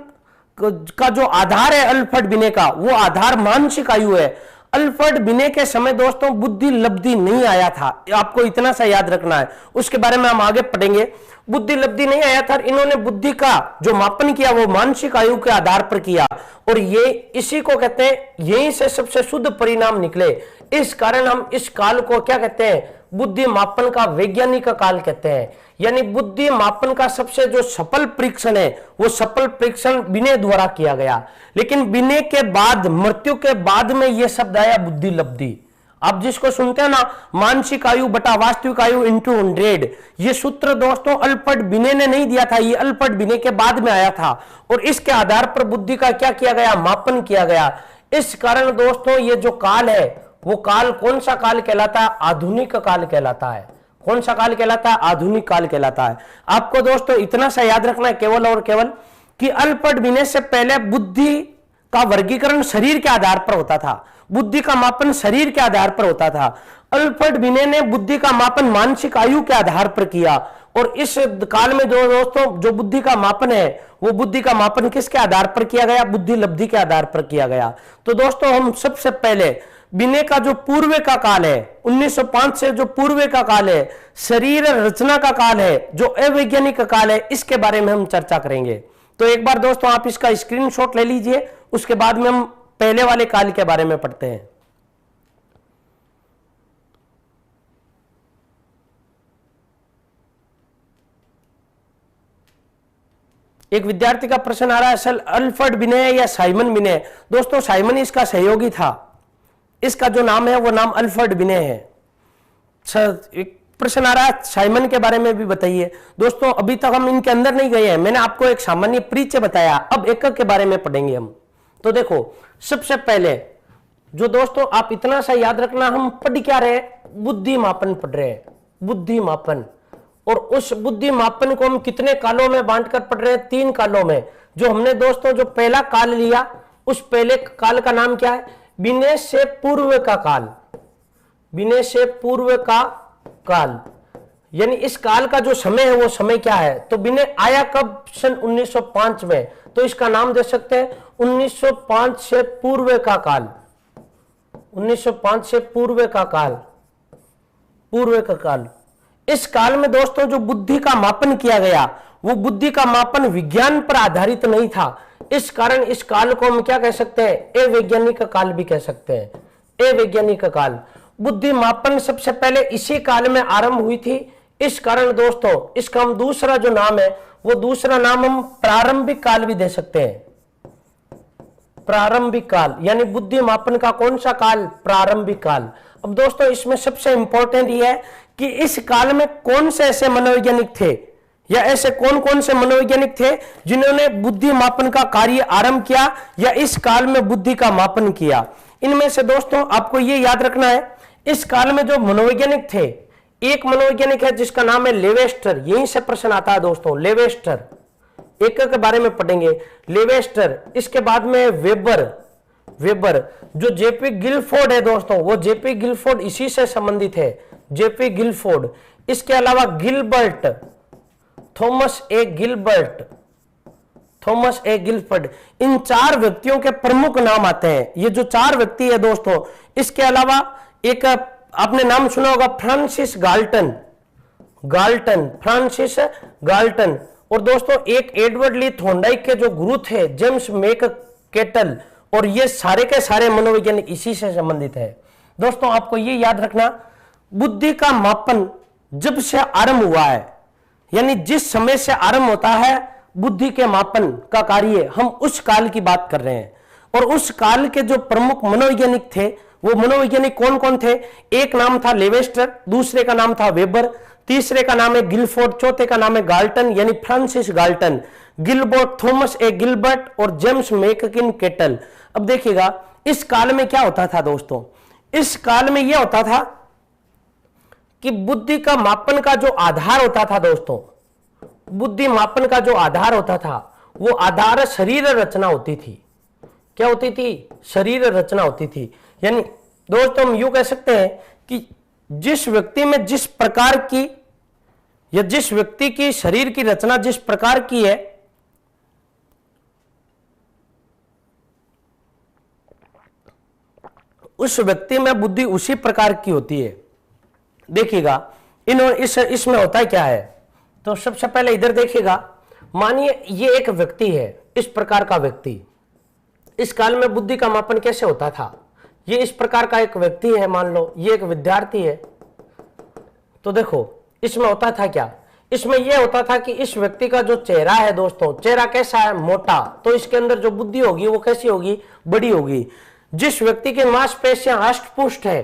का जो आधार है अल्फ्रेड विनय का, वो आधार मानसिक आयु है। अल्फ्रेड बिने के समय दोस्तों बुद्धि लब्धि नहीं आया था, आपको इतना सा याद रखना है, उसके बारे में हम आगे पढ़ेंगे। बुद्धि लब्धि नहीं आया था, इन्होंने बुद्धि का जो मापन किया वो मानसिक आयु के आधार पर किया, और ये इसी को कहते हैं, यहीं से सबसे शुद्ध परिणाम निकले। इस कारण हम इस काल को क्या कहते हैं, बुद्धि मापन का वैज्ञानिक काल कहते हैं। यानी बुद्धि मापन का सबसे जो सफल परीक्षण है वो सफल परीक्षण बिने द्वारा किया गया। लेकिन बिने के बाद, मृत्यु के बाद में यह शब्द आया बुद्धि लब्धि। आप जिसको सुनते हैं ना, मानसिक आयु बटा वास्तविक आयु इंटू 100, ये सूत्र दोस्तों अल्फ्रेड बिने ने नहीं दिया था, ये अल्फ्रेड बिने के बाद में आया था, और इसके आधार पर बुद्धि का क्या किया गया, मापन किया गया। इस कारण दोस्तों ये जो काल है वो काल कौन सा काल कहलाता है, आधुनिक काल कहलाता है। कौन सा काल कहलाता है, आधुनिक काल कहलाता है। आपको दोस्तों इतना सा याद रखना है केवल और केवल कि अल्फ्रेड बिने से पहले बुद्धि का वर्गीकरण शरीर के आधार पर होता था, बुद्धि का मापन शरीर के आधार पर होता था। अल्फ्रेड बिने ने बुद्धि का मापन मानसिक आयु के आधार पर किया, और इस काल में जो दोस्तों जो बुद्धि का मापन है वो बुद्धि का मापन किसके आधार पर किया गया, बुद्धि लब्धि के आधार पर किया गया। तो दोस्तों हम सबसे पहले बिने का जो पूर्व का काल है, 1905 से जो पूर्व का काल है, शरीर रचना का काल है, जो अवैज्ञानिक काल है, इसके बारे में हम चर्चा करेंगे। तो एक बार दोस्तों आप इसका स्क्रीनशॉट ले लीजिए, उसके बाद में हम पहले वाले काल के बारे में पढ़ते हैं। एक विद्यार्थी का प्रश्न आ रहा है, अल्फ्रेड बिने या साइमन बिने। दोस्तों साइमन इसका सहयोगी था, इसका जो नाम है वो नाम अल्फ्रेड बिने है। एक प्रश्न आ रहा है साइमन के बारे में भी बताइए। दोस्तों अभी तक हम इनके अंदर नहीं गए हैं, मैंने आपको एक सामान्य परिचय बताया, अब एकक के बारे में पढ़ेंगे हम। तो देखो सबसे पहले जो दोस्तों आप इतना सा याद रखना, हम पढ़ क्या रहे, बुद्धि मापन पढ़ रहे हैं, बुद्धि मापन। और उस बुद्धि मापन को हम कितने कालों में बांटकर पढ़ रहे हैं, 3 कालों में। जो हमने दोस्तों जो पहला काल लिया, उस पहले काल का नाम क्या है, बिने से पूर्व का काल। बिने से पूर्व का काल, यानी इस काल का जो समय है वो समय क्या है, तो बिने आया कब, सन 1905 में, तो इसका नाम दे सकते हैं 1905 से पूर्व का काल। 1905 से पूर्व का काल, पूर्व का काल। इस काल में दोस्तों जो बुद्धि का मापन किया गया वो बुद्धि का मापन विज्ञान पर आधारित नहीं था। इस कारण इस काल को हम क्या कह सकते हैं, अवैज्ञानिक काल भी कह सकते हैं। अवैज्ञानिक काल, बुद्धि मापन सबसे पहले इसी काल में आरंभ हुई थी। इस कारण दोस्तों इसका हम दूसरा जो नाम है वो दूसरा नाम हम प्रारंभिक काल भी दे सकते हैं। प्रारंभिक काल यानी बुद्धि मापन का कौन सा काल, प्रारंभिक काल। अब दोस्तों इसमें सबसे इंपॉर्टेंट यह है कि इस काल में कौन से ऐसे मनोवैज्ञानिक थे, या ऐसे कौन कौन से मनोवैज्ञानिक थे जिन्होंने बुद्धि मापन का कार्य आरंभ किया या इस काल में बुद्धि का मापन किया। इनमें से दोस्तों आपको यह याद रखना है, इस काल में जो मनोवैज्ञानिक थे, एक मनोवैज्ञानिक है जिसका नाम है लेवेस्टर, यहीं से प्रश्न आता है दोस्तों, लेवेस्टर। एक के बारे में पढ़ेंगे, लेवेस्टर। इसके बाद में वेबर, वेबर। जो जेपी गिलफोर्ड है दोस्तों, वो जेपी गिलफोर्ड इसी से संबंधित है, जेपी गिलफोर्ड। इसके अलावा Gilbert, Thomas A Gilbert, Thomas A Guilford. इन 4 व्यक्तियों के प्रमुख नाम आते हैं। ये जो 4 व्यक्ति है दोस्तों, इसके अलावा एक आपने नाम सुना होगा Francis Galton, Galton, Francis Galton. और दोस्तों एक एडवर्ड ली थॉर्नडाइक के जो गुरु थे जेम्स मैक केटल। और ये सारे के सारे मनोवैज्ञानिक इसी से संबंधित है। दोस्तों आपको ये याद रखना, बुद्धि का मापन जब से आरंभ हुआ है, यानी जिस समय से आरंभ होता है बुद्धि के मापन का कार्य, हम उस काल की बात कर रहे हैं। और उस काल के जो प्रमुख मनोवैज्ञानिक थे वो मनोवैज्ञानिक कौन कौन थे, एक नाम था लेवेस्टर, दूसरे का नाम था वेबर, तीसरे का नाम है गिलफोर्ड, चौथे का नाम है गाल्टन यानी Francis Galton, Gilbert, Thomas A Gilbert और जेम्स मैककिन केटल। अब देखिएगा इस काल में क्या होता था दोस्तों, इस काल में यह होता था कि बुद्धि का मापन का जो आधार होता था दोस्तों, बुद्धि मापन का जो आधार होता था वो आधार शरीर रचना होती थी। क्या होती थी, शरीर रचना होती थी। यानी दोस्तों हम यूं कह सकते हैं कि जिस व्यक्ति में जिस प्रकार की या जिस व्यक्ति की शरीर की रचना जिस प्रकार की है, उस व्यक्ति में बुद्धि उसी प्रकार की होती है। देखिएगा इसमें होता है क्या है, तो सबसे पहले इधर देखिएगा, मानिए ये एक व्यक्ति है, इस प्रकार का व्यक्ति। इस काल में बुद्धि का मापन कैसे होता था, ये इस प्रकार का एक व्यक्ति है, मान लो ये एक विद्यार्थी है। तो देखो इसमें होता था क्या, इसमें यह होता था कि इस व्यक्ति का जो चेहरा है दोस्तों, चेहरा कैसा है, मोटा, तो इसके अंदर जो बुद्धि होगी वो कैसी होगी, बड़ी होगी। जिस व्यक्ति के मांसपेशियां हष्ट-पुष्ट है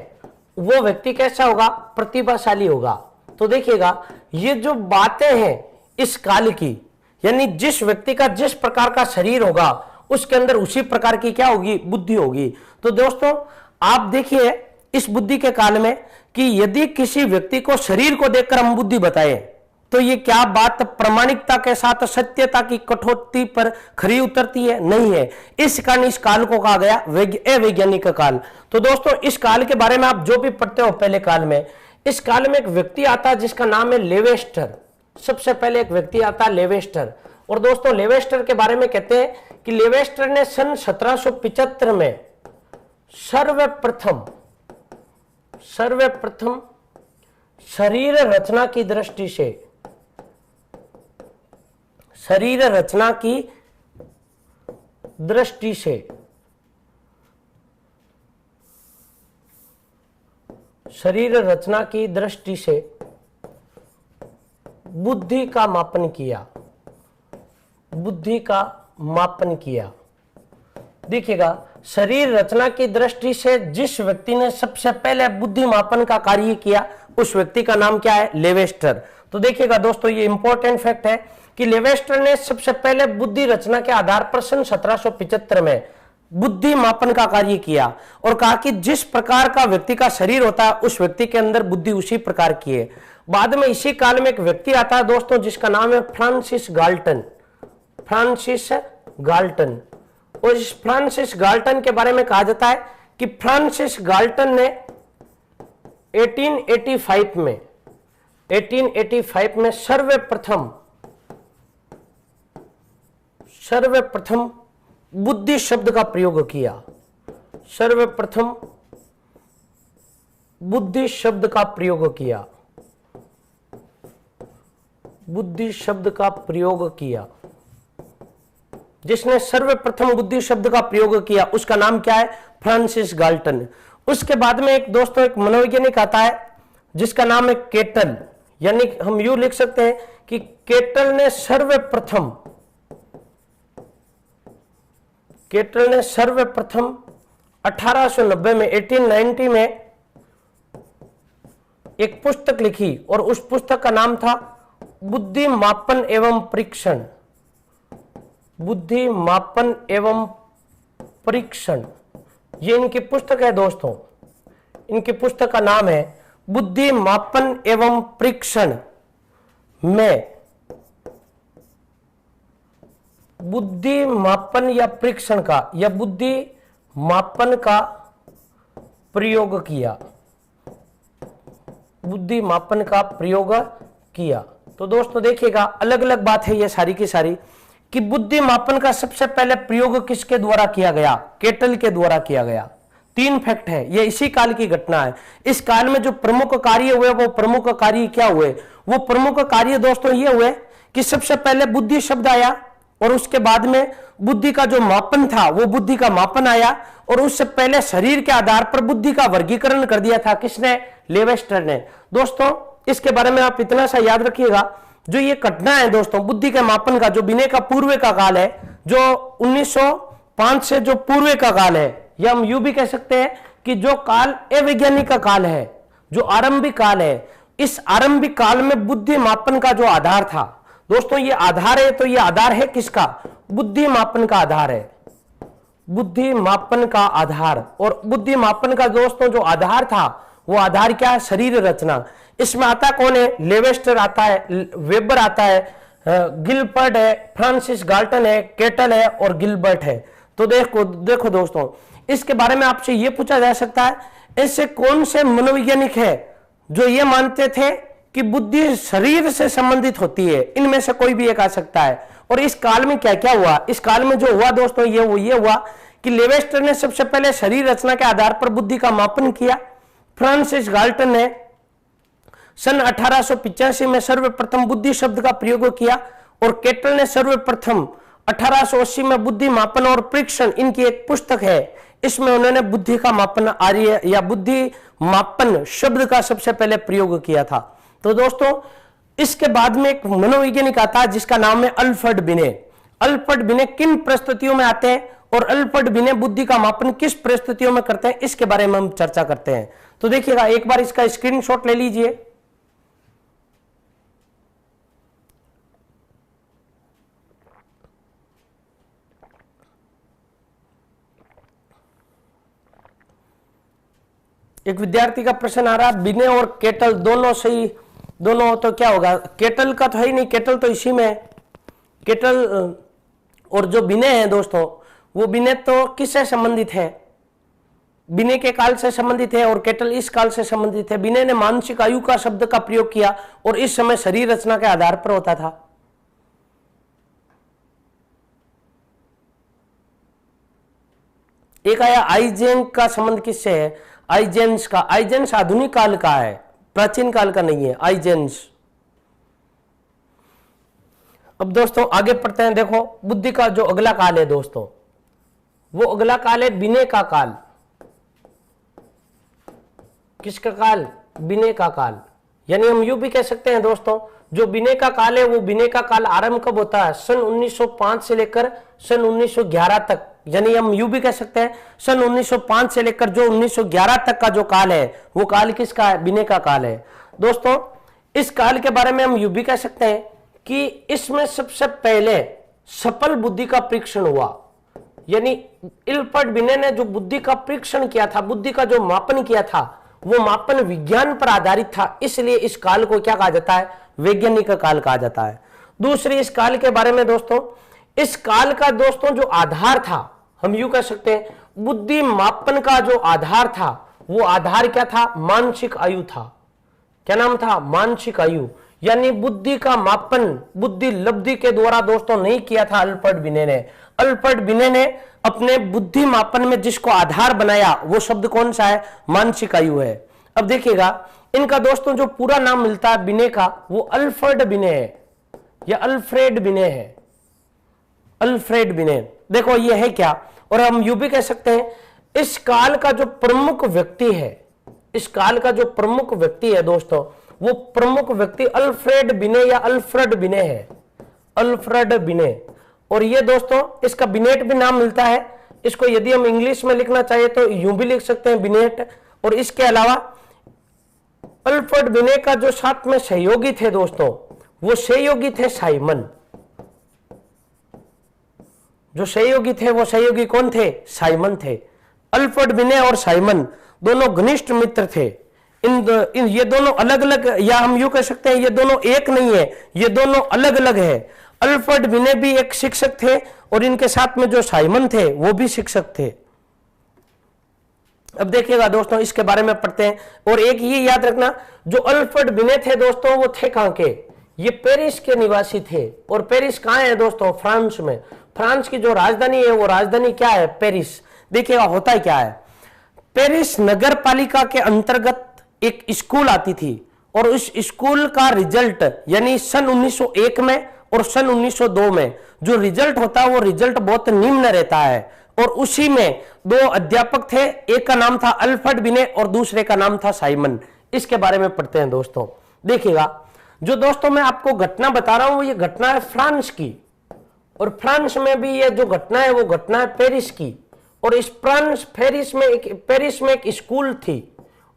वो व्यक्ति कैसा होगा, प्रतिभाशाली होगा। तो देखिएगा ये जो बातें हैं इस काल की, यानी जिस व्यक्ति का जिस प्रकार का शरीर होगा उसके अंदर उसी प्रकार की क्या होगी, बुद्धि होगी। तो दोस्तों आप देखिए इस बुद्धि के काल में कि यदि किसी व्यक्ति को शरीर को देखकर हम बुद्धि बताएं तो ये क्या बात प्रामाणिकता के साथ सत्यता की कठोरता पर खरी उतरती है, नहीं है। इस कारण इस काल को कहा गया अवैज्ञानिक काल। तो दोस्तों इस काल के बारे में आप जो भी पढ़ते हो पहले काल में, इस काल में एक व्यक्ति आता है जिसका नाम है लेवेस्टर। सबसे पहले एक व्यक्ति आता है लेवेस्टर, और दोस्तों लेवेस्टर के बारे में कहते हैं कि लेवेस्टर ने सन 1775 में सर्वप्रथम शरीर रचना की दृष्टि से, शरीर रचना की दृष्टि से शरीर रचना की दृष्टि से बुद्धि का मापन किया, बुद्धि का मापन किया। देखिएगा शरीर रचना की दृष्टि से जिस व्यक्ति ने सबसे पहले बुद्धि मापन का कार्य किया उस व्यक्ति का नाम क्या है, लेवेस्टर। तो देखिएगा दोस्तों ये इंपॉर्टेंट फैक्ट है कि लेवेस्टर ने सबसे पहले बुद्धि रचना के आधार पर सन 1775 में बुद्धि मापन का कार्य किया और कहा कि जिस प्रकार का व्यक्ति का शरीर होता है उस व्यक्ति के अंदर बुद्धि उसी प्रकार की है। बाद में इसी काल में एक व्यक्ति आता है दोस्तों जिसका नाम है फ्रांसिस गाल्टन। फ्रांसिस गाल्टन, और इस फ्रांसिस गाल्टन के बारे में कहा जाता है कि फ्रांसिस गाल्टन ने 1885 में सर्वप्रथम बुद्धि शब्द का प्रयोग किया। सर्वप्रथम बुद्धि शब्द का प्रयोग किया, बुद्धि शब्द का प्रयोग किया। जिसने सर्वप्रथम बुद्धि शब्द का प्रयोग किया उसका नाम क्या है, फ्रांसिस गाल्टन। उसके बाद में एक दोस्तों एक मनोवैज्ञानिक आता है जिसका नाम है केटल, यानी हम यूं लिख सकते हैं कि केटल ने सर्वप्रथम 1890 में 1890 में एक पुस्तक लिखी और उस पुस्तक का नाम था बुद्धि मापन एवं परीक्षण। बुद्धि मापन एवं परीक्षण, ये इनकी पुस्तक है दोस्तों। इनकी पुस्तक का नाम है बुद्धि मापन एवं परीक्षण में बुद्धि मापन या परीक्षण का या बुद्धि मापन का प्रयोग किया, बुद्धि मापन का प्रयोग किया। तो दोस्तों देखिएगा अलग अलग बात है ये सारी की सारी कि बुद्धि मापन का सबसे पहले प्रयोग किसके द्वारा किया गया, केटल के द्वारा किया गया। 3 फैक्ट है, ये इसी काल की घटना है। इस काल में जो प्रमुख कार्य हुए वो प्रमुख कार्य क्या हुए, वो प्रमुख कार्य दोस्तों ये हुए कि सबसे पहले बुद्धि शब्द आया और उसके बाद में बुद्धि का जो मापन था वो बुद्धि का मापन आया, और उससे पहले शरीर के आधार पर बुद्धि का वर्गीकरण कर दिया था किसने, लेवेस्टर ने। दोस्तों इसके बारे में आप इतना सा याद रखिएगा, जो ये घटना है दोस्तों बुद्धि के मापन का, जो बिने का पूर्व का काल है, जो 1905 से जो पूर्व का काल है, या हम यूं भी कह सकते हैं कि जो काल अवैज्ञानिक का काल है, जो आरंभिक काल है, इस आरंभिक काल में बुद्धि मापन का जो आधार था दोस्तों, ये आधार है, तो ये आधार है किसका, बुद्धि मापन का आधार है, बुद्धि मापन का आधार। और बुद्धि मापन का दोस्तों जो आधार था वो आधार क्या है, शरीर रचना। इसमें आता कौन है, लेवेस्टर आता है, वेबर आता है, गिलबर्ट है, फ्रांसिस गाल्टन है, केटल है और गिलबर्ट है। तो देखो दोस्तों इसके बारे में आपसे ये पूछा जा सकता है, ऐसे कौन से मनोवैज्ञानिक है जो ये मानते थे कि बुद्धि शरीर से संबंधित होती है। इनमें से कोई भी एक आ सकता है। और इस काल में क्या क्या हुआ, इस काल में जो हुआ दोस्तों ये हुआ कि लेवेस्टर ने सबसे पहले शरीर रचना के आधार पर बुद्धि का मापन किया। फ्रांसिस गाल्टन ने सन 1885 में सर्वप्रथम बुद्धि शब्द का प्रयोग किया और केटल ने सर्वप्रथम 1880 में बुद्धि मापन और परीक्षण, इनकी एक पुस्तक है, इसमें उन्होंने बुद्धि का मापन आर्य या बुद्धि मापन शब्द का सबसे पहले प्रयोग किया था। तो दोस्तों इसके बाद में एक मनोवैज्ञानिक आता है जिसका नाम है अल्फ्रेड बिने। अल्फ्रेड बिने किन परिस्थितियों में आते हैं और अल्फ्रेड बिने बुद्धि का मापन किस परिस्थितियों में करते हैं, इसके बारे में हम चर्चा करते हैं। तो देखिएगा, एक बार इसका स्क्रीनशॉट ले लीजिए। एक विद्यार्थी का प्रश्न आ रहा है, बिने और केटल दोनों सही, दोनों तो क्या होगा, केटल का तो है ही नहीं, केटल तो इसी में है। केटल और जो बिने हैं दोस्तों, वो बिने तो किससे संबंधित है, बिने के काल से संबंधित है और केटल इस काल से संबंधित है। बिने ने मानसिक आयु का शब्द का प्रयोग किया और इस समय शरीर रचना के आधार पर होता था। एक आया आइजेन का संबंध किससे है, आइजेंस का। आइजेंस आधुनिक काल का है, प्राचीन काल का नहीं है आइजेंस। अब दोस्तों आगे पढ़ते हैं। देखो बुद्धि का जो अगला काल है दोस्तों, वो अगला काल है बिने का काल। किसका काल, बिने का काल। यानी हम यूं भी कह सकते हैं दोस्तों, जो बिने का काल है वो बिने का काल आरंभ कब होता है, सन 1905 से लेकर सन 1911 तक। यानी हम यूं भी कह सकते हैं सन 1905 से लेकर जो 1911 तक का जो काल है वो काल किसका है, बिने का काल है। दोस्तों इस काल के बारे में हम यूं भी कह सकते हैं कि इसमें सबसे पहले सफल बुद्धि का परीक्षण हुआ। यानी अल्फ्रेड बिने ने जो बुद्धि का परीक्षण किया था, बुद्धि का जो मापन किया था, वो मापन विज्ञान पर आधारित था, इसलिए इस काल को क्या कहा जाता है, वैज्ञानिक काल कहा जाता है। दूसरी इस काल के बारे में दोस्तों, इस काल का दोस्तों जो आधार था, हम यूं कह सकते हैं बुद्धि मापन का जो आधार था, वो आधार क्या था, मानसिक आयु था। क्या नाम था, मानसिक आयु। यानी बुद्धि का मापन बुद्धि लब्धि के द्वारा दोस्तों नहीं किया था अल्फ्रेड बिने ने। अल्फ्रेड बिने ने अपने बुद्धि मापन में जिसको आधार बनाया वो शब्द कौन सा है, मानसिक आयु है। अब देखिएगा इनका दोस्तों जो पूरा नाम मिलता है बिने का, वो अल्फ्रेड बिने है या अल्फ्रेड बिने है, अल्फ्रेड बिने। देखो ये है क्या, और हम यूं भी कह सकते हैं इस काल का जो प्रमुख व्यक्ति है, इस काल का जो प्रमुख व्यक्ति है दोस्तों, वो प्रमुख व्यक्ति अल्फ्रेड बिने या अल्फ्रेड बिने है, अल्फ्रेड बिने। और ये दोस्तों इसका बिनेट भी नाम मिलता है। इसको यदि हम इंग्लिश में लिखना चाहिए तो यूं भी लिख सकते हैं बिनेट। और इसके अलावा अल्फ्रेड बिने का जो साथ में सहयोगी थे दोस्तों, वो सहयोगी थे साइमन। जो सहयोगी थे वो सहयोगी कौन थे, साइमन थे। अल्फ्रेड बिने और साइमन दोनों घनिष्ठ मित्र थे। इन ये दोनों अलग अलग, या हम यूं कह सकते हैं ये दोनों एक नहीं है, ये दोनों अलग अलग है। अल्फ्रेड बिने भी एक शिक्षक थे और इनके साथ में जो साइमन थे वो भी शिक्षक थे। अब देखिएगा दोस्तों इसके बारे में पढ़ते हैं। और एक ये याद रखना, जो अल्फ्रेड बिने थे दोस्तों वो थे कहां के, ये पेरिस के निवासी थे। और पेरिस कहां है दोस्तों, फ्रांस में। फ्रांस की जो राजधानी है वो राजधानी क्या है, पेरिस। देखिएगा होता है क्या है, पेरिस नगर पालिका के अंतर्गत एक स्कूल आती थी और उस स्कूल का रिजल्ट यानी सन 1901 में और सन 1902 में जो रिजल्ट होता है वो रिजल्ट बहुत निम्न रहता है। और उसी में दो अध्यापक थे, एक का नाम था अल्फ्रेड बिने और दूसरे का नाम था साइमन। इसके बारे में पढ़ते हैं दोस्तों। देखिएगा जो दोस्तों मैं आपको घटना बता रहा हूं ये घटना है फ्रांस की, और फ्रांस में भी ये जो घटना है वो घटना है पेरिस की। और इस पेरिस में एक स्कूल थी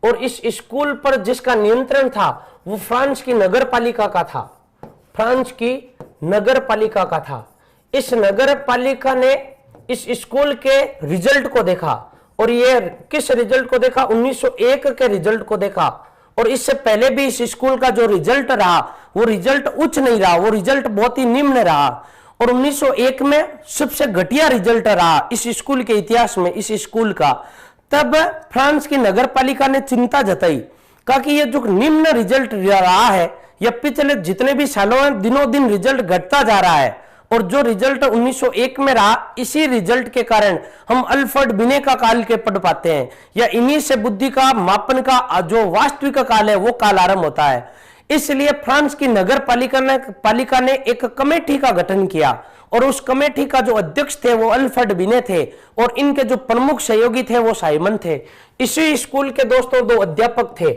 और इस स्कूल पर जिसका नियंत्रण था वो फ्रांस की नगर पालिका का था, फ्रांस की नगर पालिका का था। इस नगर पालिका ने इस स्कूल के रिजल्ट को देखा, और ये किस रिजल्ट को देखा, 1901 के रिजल्ट को देखा। और इससे पहले भी इस स्कूल का जो रिजल्ट रहा वो रिजल्ट उच्च नहीं रहा, वो रिजल्ट बहुत ही निम्न रहा। और 1901 में सबसे घटिया रिजल्ट रहा इस स्कूल के इतिहास में, इस स्कूल का। तब फ्रांस की नगर पालिका ने चिंता जताई, कहा कि ये जो निम्न रिजल्ट रहा है या पिछले जितने भी सालों में दिनों दिन रिजल्ट घटता जा रहा है, और जो रिजल्ट 1901 में रहा, इसी रिजल्ट के कारण हम अल्फ्रेड बिने का काल के पढ़ पाते हैं, या इन्हीं से बुद्धि का मापन का जो वास्तविक काल है वो काल आरंभ होता है। इसलिए फ्रांस की नगर पालिका ने एक कमेटी का गठन किया और उस कमेटी का जो अध्यक्ष थे वो अल्फ्रेड बिने थे और इनके जो प्रमुख सहयोगी थे वो साइमन थे। इसी स्कूल के दोस्तों दो अध्यापक थे,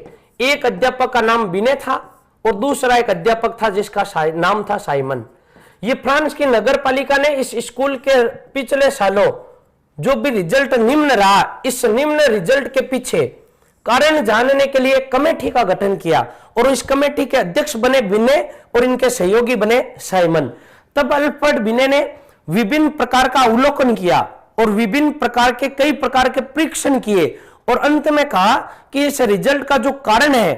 एक अध्यापक का नाम बिने था और दूसरा एक अध्यापक था जिसका नाम था साइमन। ये फ्रांस की नगर पालिका ने इस स्कूल के पिछले सालों जो भी रिजल्ट निम्न रहा, इस निम्न रिजल्ट के पीछे कारण जानने के लिए कमेटी का गठन किया और इस कमेटी के अध्यक्ष बने बिने और इनके सहयोगी बने साइमन। तब अल्फ्रेड बिने ने विभिन्न प्रकार का अवलोकन किया और विभिन्न प्रकार के कई प्रकार के परीक्षण किए और अंत में कहा कि इस रिजल्ट का जो कारण है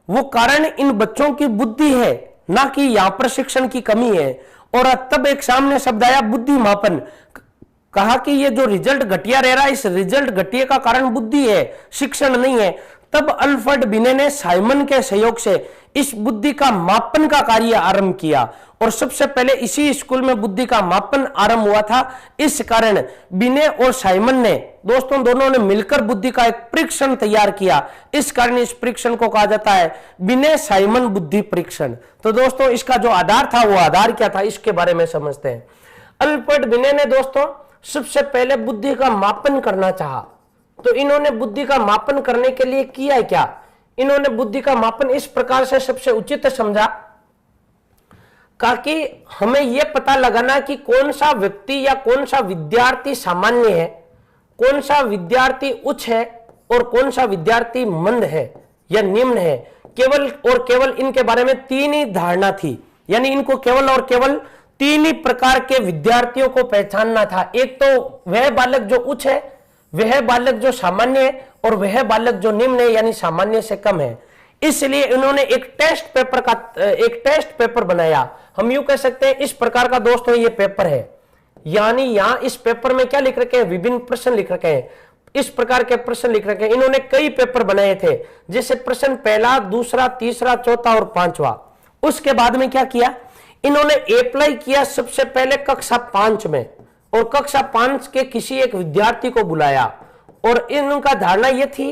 वो कारण इन बच्चों की बुद्धि है, ना कि यहां पर शिक्षण की कमी है। और तब एक सामने शब्द आया बुद्धि मापन। कहा कि ये जो रिजल्ट घटिया रह रहा है, इस रिजल्ट घटिया का कारण बुद्धि है, शिक्षण नहीं है। तब अल्फ्रेड बिने ने साइमन के सहयोग से इस बुद्धि का मापन का कार्य आरंभ किया और सबसे पहले इसी स्कूल में बुद्धि का मापन आरंभ हुआ था। इस कारण बिने और साइमन ने दोस्तों दोनों ने मिलकर बुद्धि का एक परीक्षण तैयार किया। इस कारण इस परीक्षण को कहा जाता है बिने साइमन बुद्धि परीक्षण। तो दोस्तों इसका जो आधार था वो आधार क्या था, इसके बारे में समझते हैं। अल्फ्रेड बिने ने दोस्तों सबसे पहले बुद्धि का मापन करना चाहा, तो इन्होंने बुद्धि का मापन करने के लिए किया क्या, इन्होंने बुद्धि का मापन इस प्रकार से सबसे उचित समझा ताकि हमें यह पता लगाना कि कौन सा व्यक्ति या कौन सा विद्यार्थी सामान्य है, कौन सा विद्यार्थी उच्च है और कौन सा विद्यार्थी मंद है या निम्न है। केवल और केवल इनके बारे में तीन ही धारणा थी, यानी इनको केवल और केवल तीन ही प्रकार के विद्यार्थियों को पहचानना था। एक तो वह बालक जो उच्च है, वह बालक जो सामान्य है और वह बालक जो निम्न है यानी सामान्य से कम है। इसलिए इन्होंने एक टेस्ट पेपर बनाया। हम यूं कह सकते हैं इस प्रकार का दोस्तों ये पेपर है, यानी यहां इस पेपर में क्या लिख रखे हैं, विभिन्न प्रश्न लिख रखे हैं, इस प्रकार के प्रश्न लिख रखे हैं। इन्होंने कई पेपर बनाए थे, जैसे प्रश्न पहला, दूसरा, तीसरा, चौथा और पांचवा। उसके बाद में क्या किया, इन्होंने अप्लाई किया सबसे पहले कक्षा 5 में और कक्षा 5 के किसी एक विद्यार्थी को बुलाया और इनका धारणा यह थी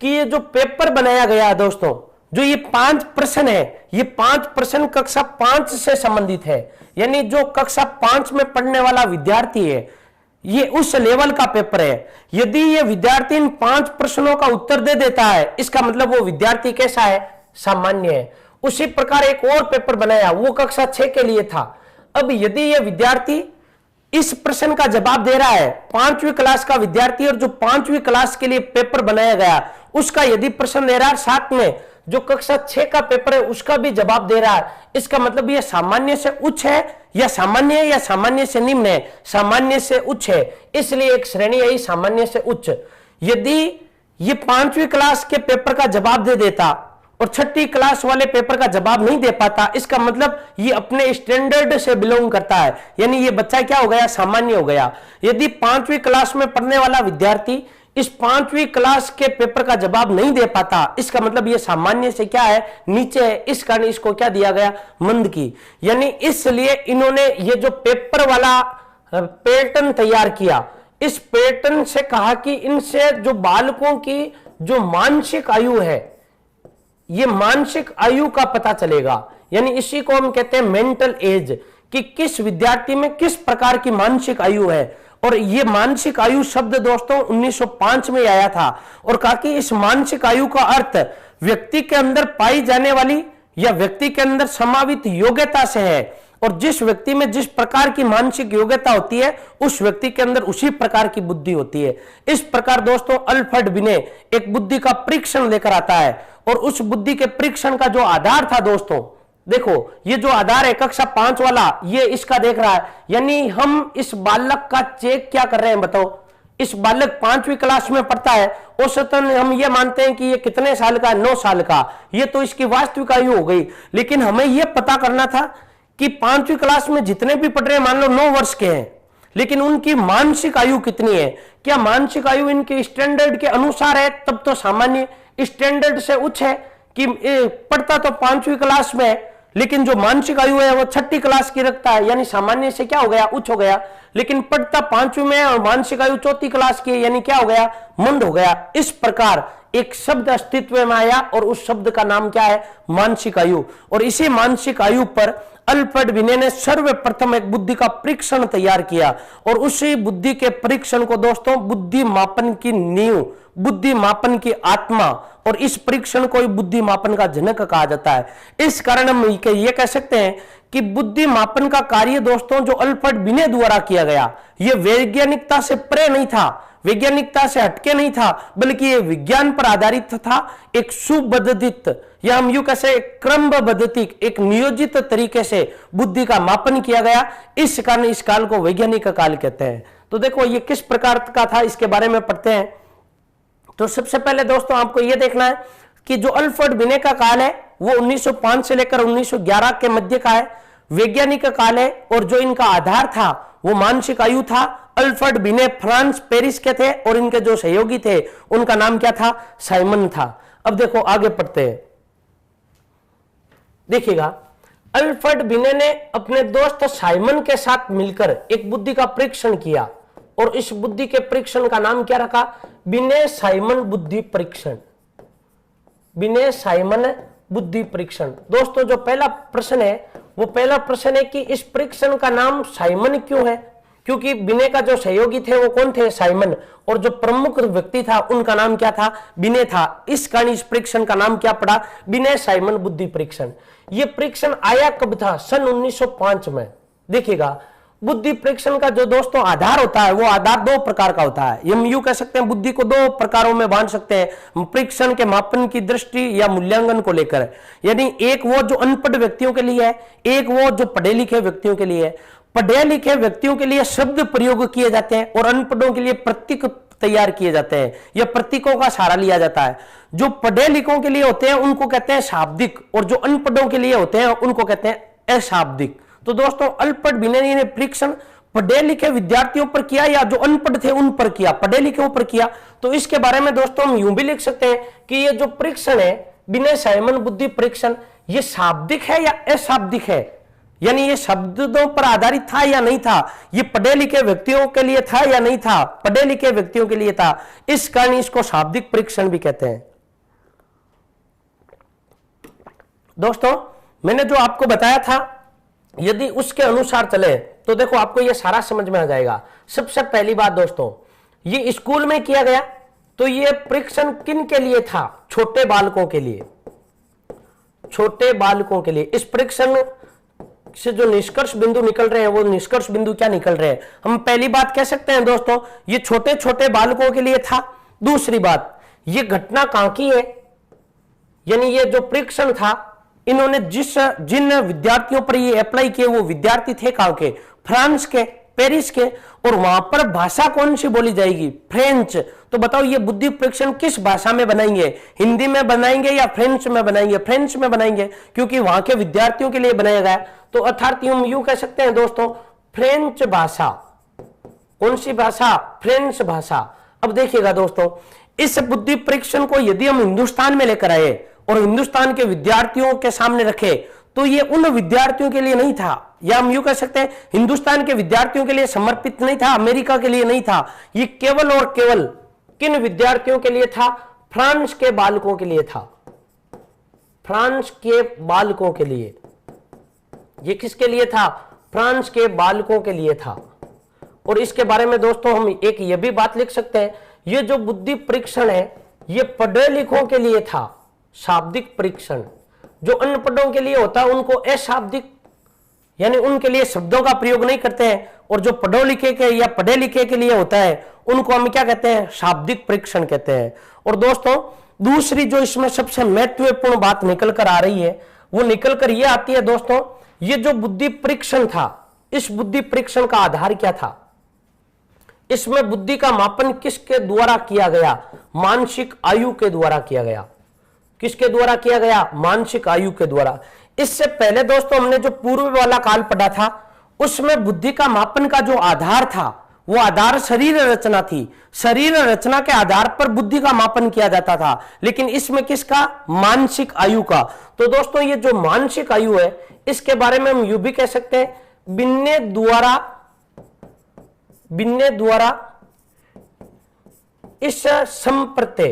कि ये जो पेपर बनाया गया है दोस्तों, जो ये 5 प्रश्न है, ये 5 प्रश्न कक्षा 5 से संबंधित है, यानी जो कक्षा 5 में पढ़ने वाला विद्यार्थी है ये उस लेवल का पेपर है। यदि ये विद्यार्थी इन 5 प्रश्नों का उत्तर दे देता है, इसका मतलब वो विद्यार्थी कैसा है, सामान्य है। उसी प्रकार एक और पेपर बनाया, वो कक्षा 6 के लिए था। अब यदि ये विद्यार्थी इस प्रश्न का जवाब दे रहा है, 5वीं क्लास का विद्यार्थी, और जो 5वीं क्लास के लिए पेपर बनाया गया उसका यदि प्रश्न दे रहा है, साथ में जो कक्षा 6 का पेपर है उसका भी जवाब दे रहा है, इसका मतलब ये सामान्य से उच्च है या सामान्य है या सामान्य से निम्न है, सामान्य से उच्च है। इसलिए एक श्रेणी है सामान्य से उच्च। यदि ये 5वीं क्लास के पेपर का जवाब दे देता और 6ठी क्लास वाले पेपर का जवाब नहीं दे पाता, इसका मतलब ये अपने स्टैंडर्ड से बिलोंग करता है, यानी ये बच्चा क्या हो गया, सामान्य हो गया। यदि 5वीं क्लास में पढ़ने वाला विद्यार्थी इस 5वीं क्लास के पेपर का जवाब नहीं दे पाता, इसका मतलब ये सामान्य से क्या है, नीचे है। इस कारण इसको क्या दिया गया, मंद की। यानी इसलिए इन्होंने ये जो पेपर वाला पैटर्न तैयार किया, इस पैटर्न से कहा कि इनसे जो बालकों की जो मानसिक आयु है, ये मानसिक आयु का पता चलेगा। यानी इसी को हम कहते हैं मेंटल एज, कि किस विद्यार्थी में किस प्रकार की मानसिक आयु है। और ये मानसिक आयु शब्द दोस्तों 1905 में आया था और कहा कि इस मानसिक आयु का अर्थ व्यक्ति के अंदर पाई जाने वाली या व्यक्ति के अंदर समावित योग्यता से है, और जिस व्यक्ति में जिस प्रकार की मानसिक योग्यता होती है उस व्यक्ति के अंदर उसी प्रकार की बुद्धि होती है। इस प्रकार दोस्तों अल्फ्रेड बिने एक बुद्धि का परीक्षण लेकर आता है और उस बुद्धि के परीक्षण का जो आधार था दोस्तों, देखो ये जो आधार है कक्षा 5 वाला, ये इसका देख रहा है। यानी हम इस बालक का चेक क्या कर रहे हैं, बताओ। इस बालक 5वीं क्लास में पढ़ता है, औसतन हम ये मानते हैं कि ये कितने साल का है, 9 साल का। ये तो इसकी वास्तविक आयु हो गई, लेकिन हमें यह पता करना था कि 5वीं क्लास में जितने भी पढ़ रहे हैं, मान लो 9 वर्ष के हैं, लेकिन उनकी मानसिक आयु कितनी है। क्या मानसिक आयु इनके स्टैंडर्ड के अनुसार है, तब तो सामान्य। स्टैंडर्ड से उच्च है कि पढ़ता तो 5वीं क्लास में, लेकिन जो मानसिक आयु है वो 6ठी क्लास की रखता है, यानी सामान्य से क्या हो गया, उच्च हो गया। लेकिन पढ़ता 5वीं में है और मानसिक आयु 4ठी क्लास की है, यानी क्या हो गया, मंद हो गया। इस प्रकार एक शब्द अस्तित्व में आया और उस शब्द का नाम क्या है, मानसिक आयु। और इसी मानसिक आयु पर अल्फ्रेड बिने ने सर्वप्रथम एक बुद्धि का परीक्षण तैयार किया और उसी बुद्धि के परीक्षण को दोस्तों बुद्धि मापन की नींव, बुद्धि मापन की आत्मा, और इस परीक्षण को बुद्धि मापन का जनक कहा जाता है। इस कारण हम ये कह सकते हैं कि बुद्धि मापन का कार्य दोस्तों जो अल्फ्रेड बिने द्वारा किया गया, यह वैज्ञानिकता से परे नहीं था, वैज्ञानिकता से हटके नहीं था, बल्कि ये विज्ञान पर आधारित था। एक सुबद्धित या हम यूं कह क्रमबद्ध, एक नियोजित तरीके से बुद्धि का मापन किया गया। इस कारण इस काल को वैज्ञानिक काल कहते हैं। तो देखो ये किस प्रकार का था, इसके बारे में पढ़ते हैं। तो सबसे पहले दोस्तों आपको यह देखना है कि जो अल्फ्रेड बिने का काल है वो 1905 से लेकर 1911 के मध्य का है, वैज्ञानिक काल है। और जो इनका आधार था वो मानसिक आयु था। अल्फ्रेड बिने फ्रांस पेरिस के थे और इनके जो सहयोगी थे उनका नाम क्या था, साइमन था। अब देखो आगे पढ़ते हैं, देखिएगा अल्फ्रेड बिने ने अपने दोस्त साइमन के साथ मिलकर एक बुद्धि का परीक्षण किया और इस बुद्धि के परीक्षण का नाम क्या रखा, बिने साइमन बुद्धि परीक्षण, बिने साइमन बुद्धि परीक्षण। दोस्तों जो पहला प्रश्न है वो पहला प्रश्न है कि इस परीक्षण का नाम साइमन क्यों है, क्योंकि बिने का जो सहयोगी थे वो कौन थे, साइमन, और जो प्रमुख व्यक्ति था उनका नाम क्या था, बिने था। इस कारण इस परीक्षण का नाम क्या पड़ा, बिने साइमन बुद्धि परीक्षण। ये परीक्षण आया कब था, सन 1905 में। देखिएगा बुद्धि परीक्षण का जो दोस्तों आधार होता है वो आधार दो प्रकार का होता है। हम यूं कह सकते हैं बुद्धि को दो प्रकारों में बांट सकते हैं परीक्षण के मापन की दृष्टि या मूल्यांकन को लेकर। यानी एक वो जो अनपढ़ व्यक्तियों के लिए है, एक वो जो पढ़े लिखे व्यक्तियों के लिए है। पढ़े लिखे व्यक्तियों के लिए शब्द प्रयोग किए जाते हैं और अनपढ़ों के लिए प्रतीक तैयार किए जाते हैं या प्रतीकों का सहारा लिया जाता है। जो पढ़े लिखों के लिए होते हैं उनको कहते हैं शाब्दिक और जो अनपढ़ों के लिए होते हैं उनको कहते हैं अशाब्दिक। तो दोस्तों अल्फ्रेड बिने ने परीक्षण पढ़े लिखे विद्यार्थियों पर किया या जो अनपढ़ थे उन पर किया, पढ़े लिखे पर किया। तो इसके बारे में दोस्तों हम यूं भी लिख सकते हैं कि ये जो परीक्षण है बिने साइमन बुद्धि परीक्षण, ये शाब्दिक है या अशाब्दिक है, यानी ये शब्दों पर आधारित था या नहीं था, ये पढ़े लिखे व्यक्तियों के लिए था या नहीं था, पढ़े लिखे व्यक्तियों के लिए था। इस कारण इसको शाब्दिक परीक्षण भी कहते हैं। दोस्तों मैंने जो आपको बताया था यदि उसके अनुसार चले तो देखो आपको यह सारा समझ में आ जाएगा। सबसे पहली बात दोस्तों, ये स्कूल में किया गया तो ये परीक्षण किन के लिए था, छोटे बालकों के लिए, छोटे बालकों के लिए। इस परीक्षण से जो निष्कर्ष बिंदु निकल रहे हैं वो निष्कर्ष बिंदु क्या निकल रहे हैं, हम पहली बात कह सकते हैं दोस्तों ये छोटे छोटे बालकों के लिए था। दूसरी बात, ये घटना कहां की है, यानी ये जो परीक्षण था इन्होंने जिन विद्यार्थियों पर ये अप्लाई किए वो विद्यार्थी थे कहां के, फ्रांस के, पेरिस के, और वहां पर भाषा कौन सी बोली जाएगी, फ्रेंच। तो बताओ ये बुद्धि परीक्षण किस भाषा में बनाएंगे, हिंदी में बनाएंगे या फ्रेंच में बनाएंगे, फ्रेंच में बनाएंगे क्योंकि वहां के विद्यार्थियों के लिए बनाया गया। तो अर्थात हम यूं कह सकते हैं दोस्तों फ्रेंच भाषा। कौन सी भाषा, फ्रेंच भाषा। अब देखिएगा दोस्तों इस बुद्धि परीक्षण को यदि हम हिंदुस्तान में लेकर आए और हिंदुस्तान के विद्यार्थियों के सामने रखे तो ये उन विद्यार्थियों के लिए नहीं था, या हम यूं कह सकते हैं हिंदुस्तान के विद्यार्थियों के लिए समर्पित नहीं था, अमेरिका के लिए नहीं था। ये केवल और केवल किन विद्यार्थियों के लिए था, फ्रांस के बालकों के लिए था, फ्रांस के बालकों के लिए। ये किसके लिए था, फ्रांस के बालकों के लिए था। और इसके बारे में दोस्तों हम एक ये भी बात लिख सकते हैं, ये जो बुद्धि परीक्षण है ये पढ़े लिखों के लिए था, शाब्दिक परीक्षण। जो अनपढ़ों के लिए होता है उनको अशाब्दिक, यानी उनके लिए शब्दों का प्रयोग नहीं करते हैं, और जो पढ़े लिखे के या पढ़े लिखे के लिए होता है उनको हम क्या कहते हैं, शाब्दिक परीक्षण कहते हैं। और दोस्तों दूसरी जो इसमें सबसे महत्वपूर्ण बात निकल कर आ रही है वो निकल कर यह आती है दोस्तों, ये जो बुद्धि परीक्षण था, इस बुद्धि परीक्षण का आधार क्या था, इसमें बुद्धि का मापन किसके द्वारा किया गया, मानसिक आयु के द्वारा किया गया। किसके द्वारा किया गया, मानसिक आयु के द्वारा। इससे पहले दोस्तों हमने जो पूर्व वाला काल पढ़ा था उसमें बुद्धि का मापन का जो आधार था वो आधार शरीर रचना थी। शरीर रचना के आधार पर बुद्धि का मापन किया जाता था, लेकिन इसमें किसका? मानसिक आयु का। तो दोस्तों ये जो मानसिक आयु है, इसके बारे में हम यूं भी कह सकते हैं, बिन्ने द्वारा इस संप्रत्यय,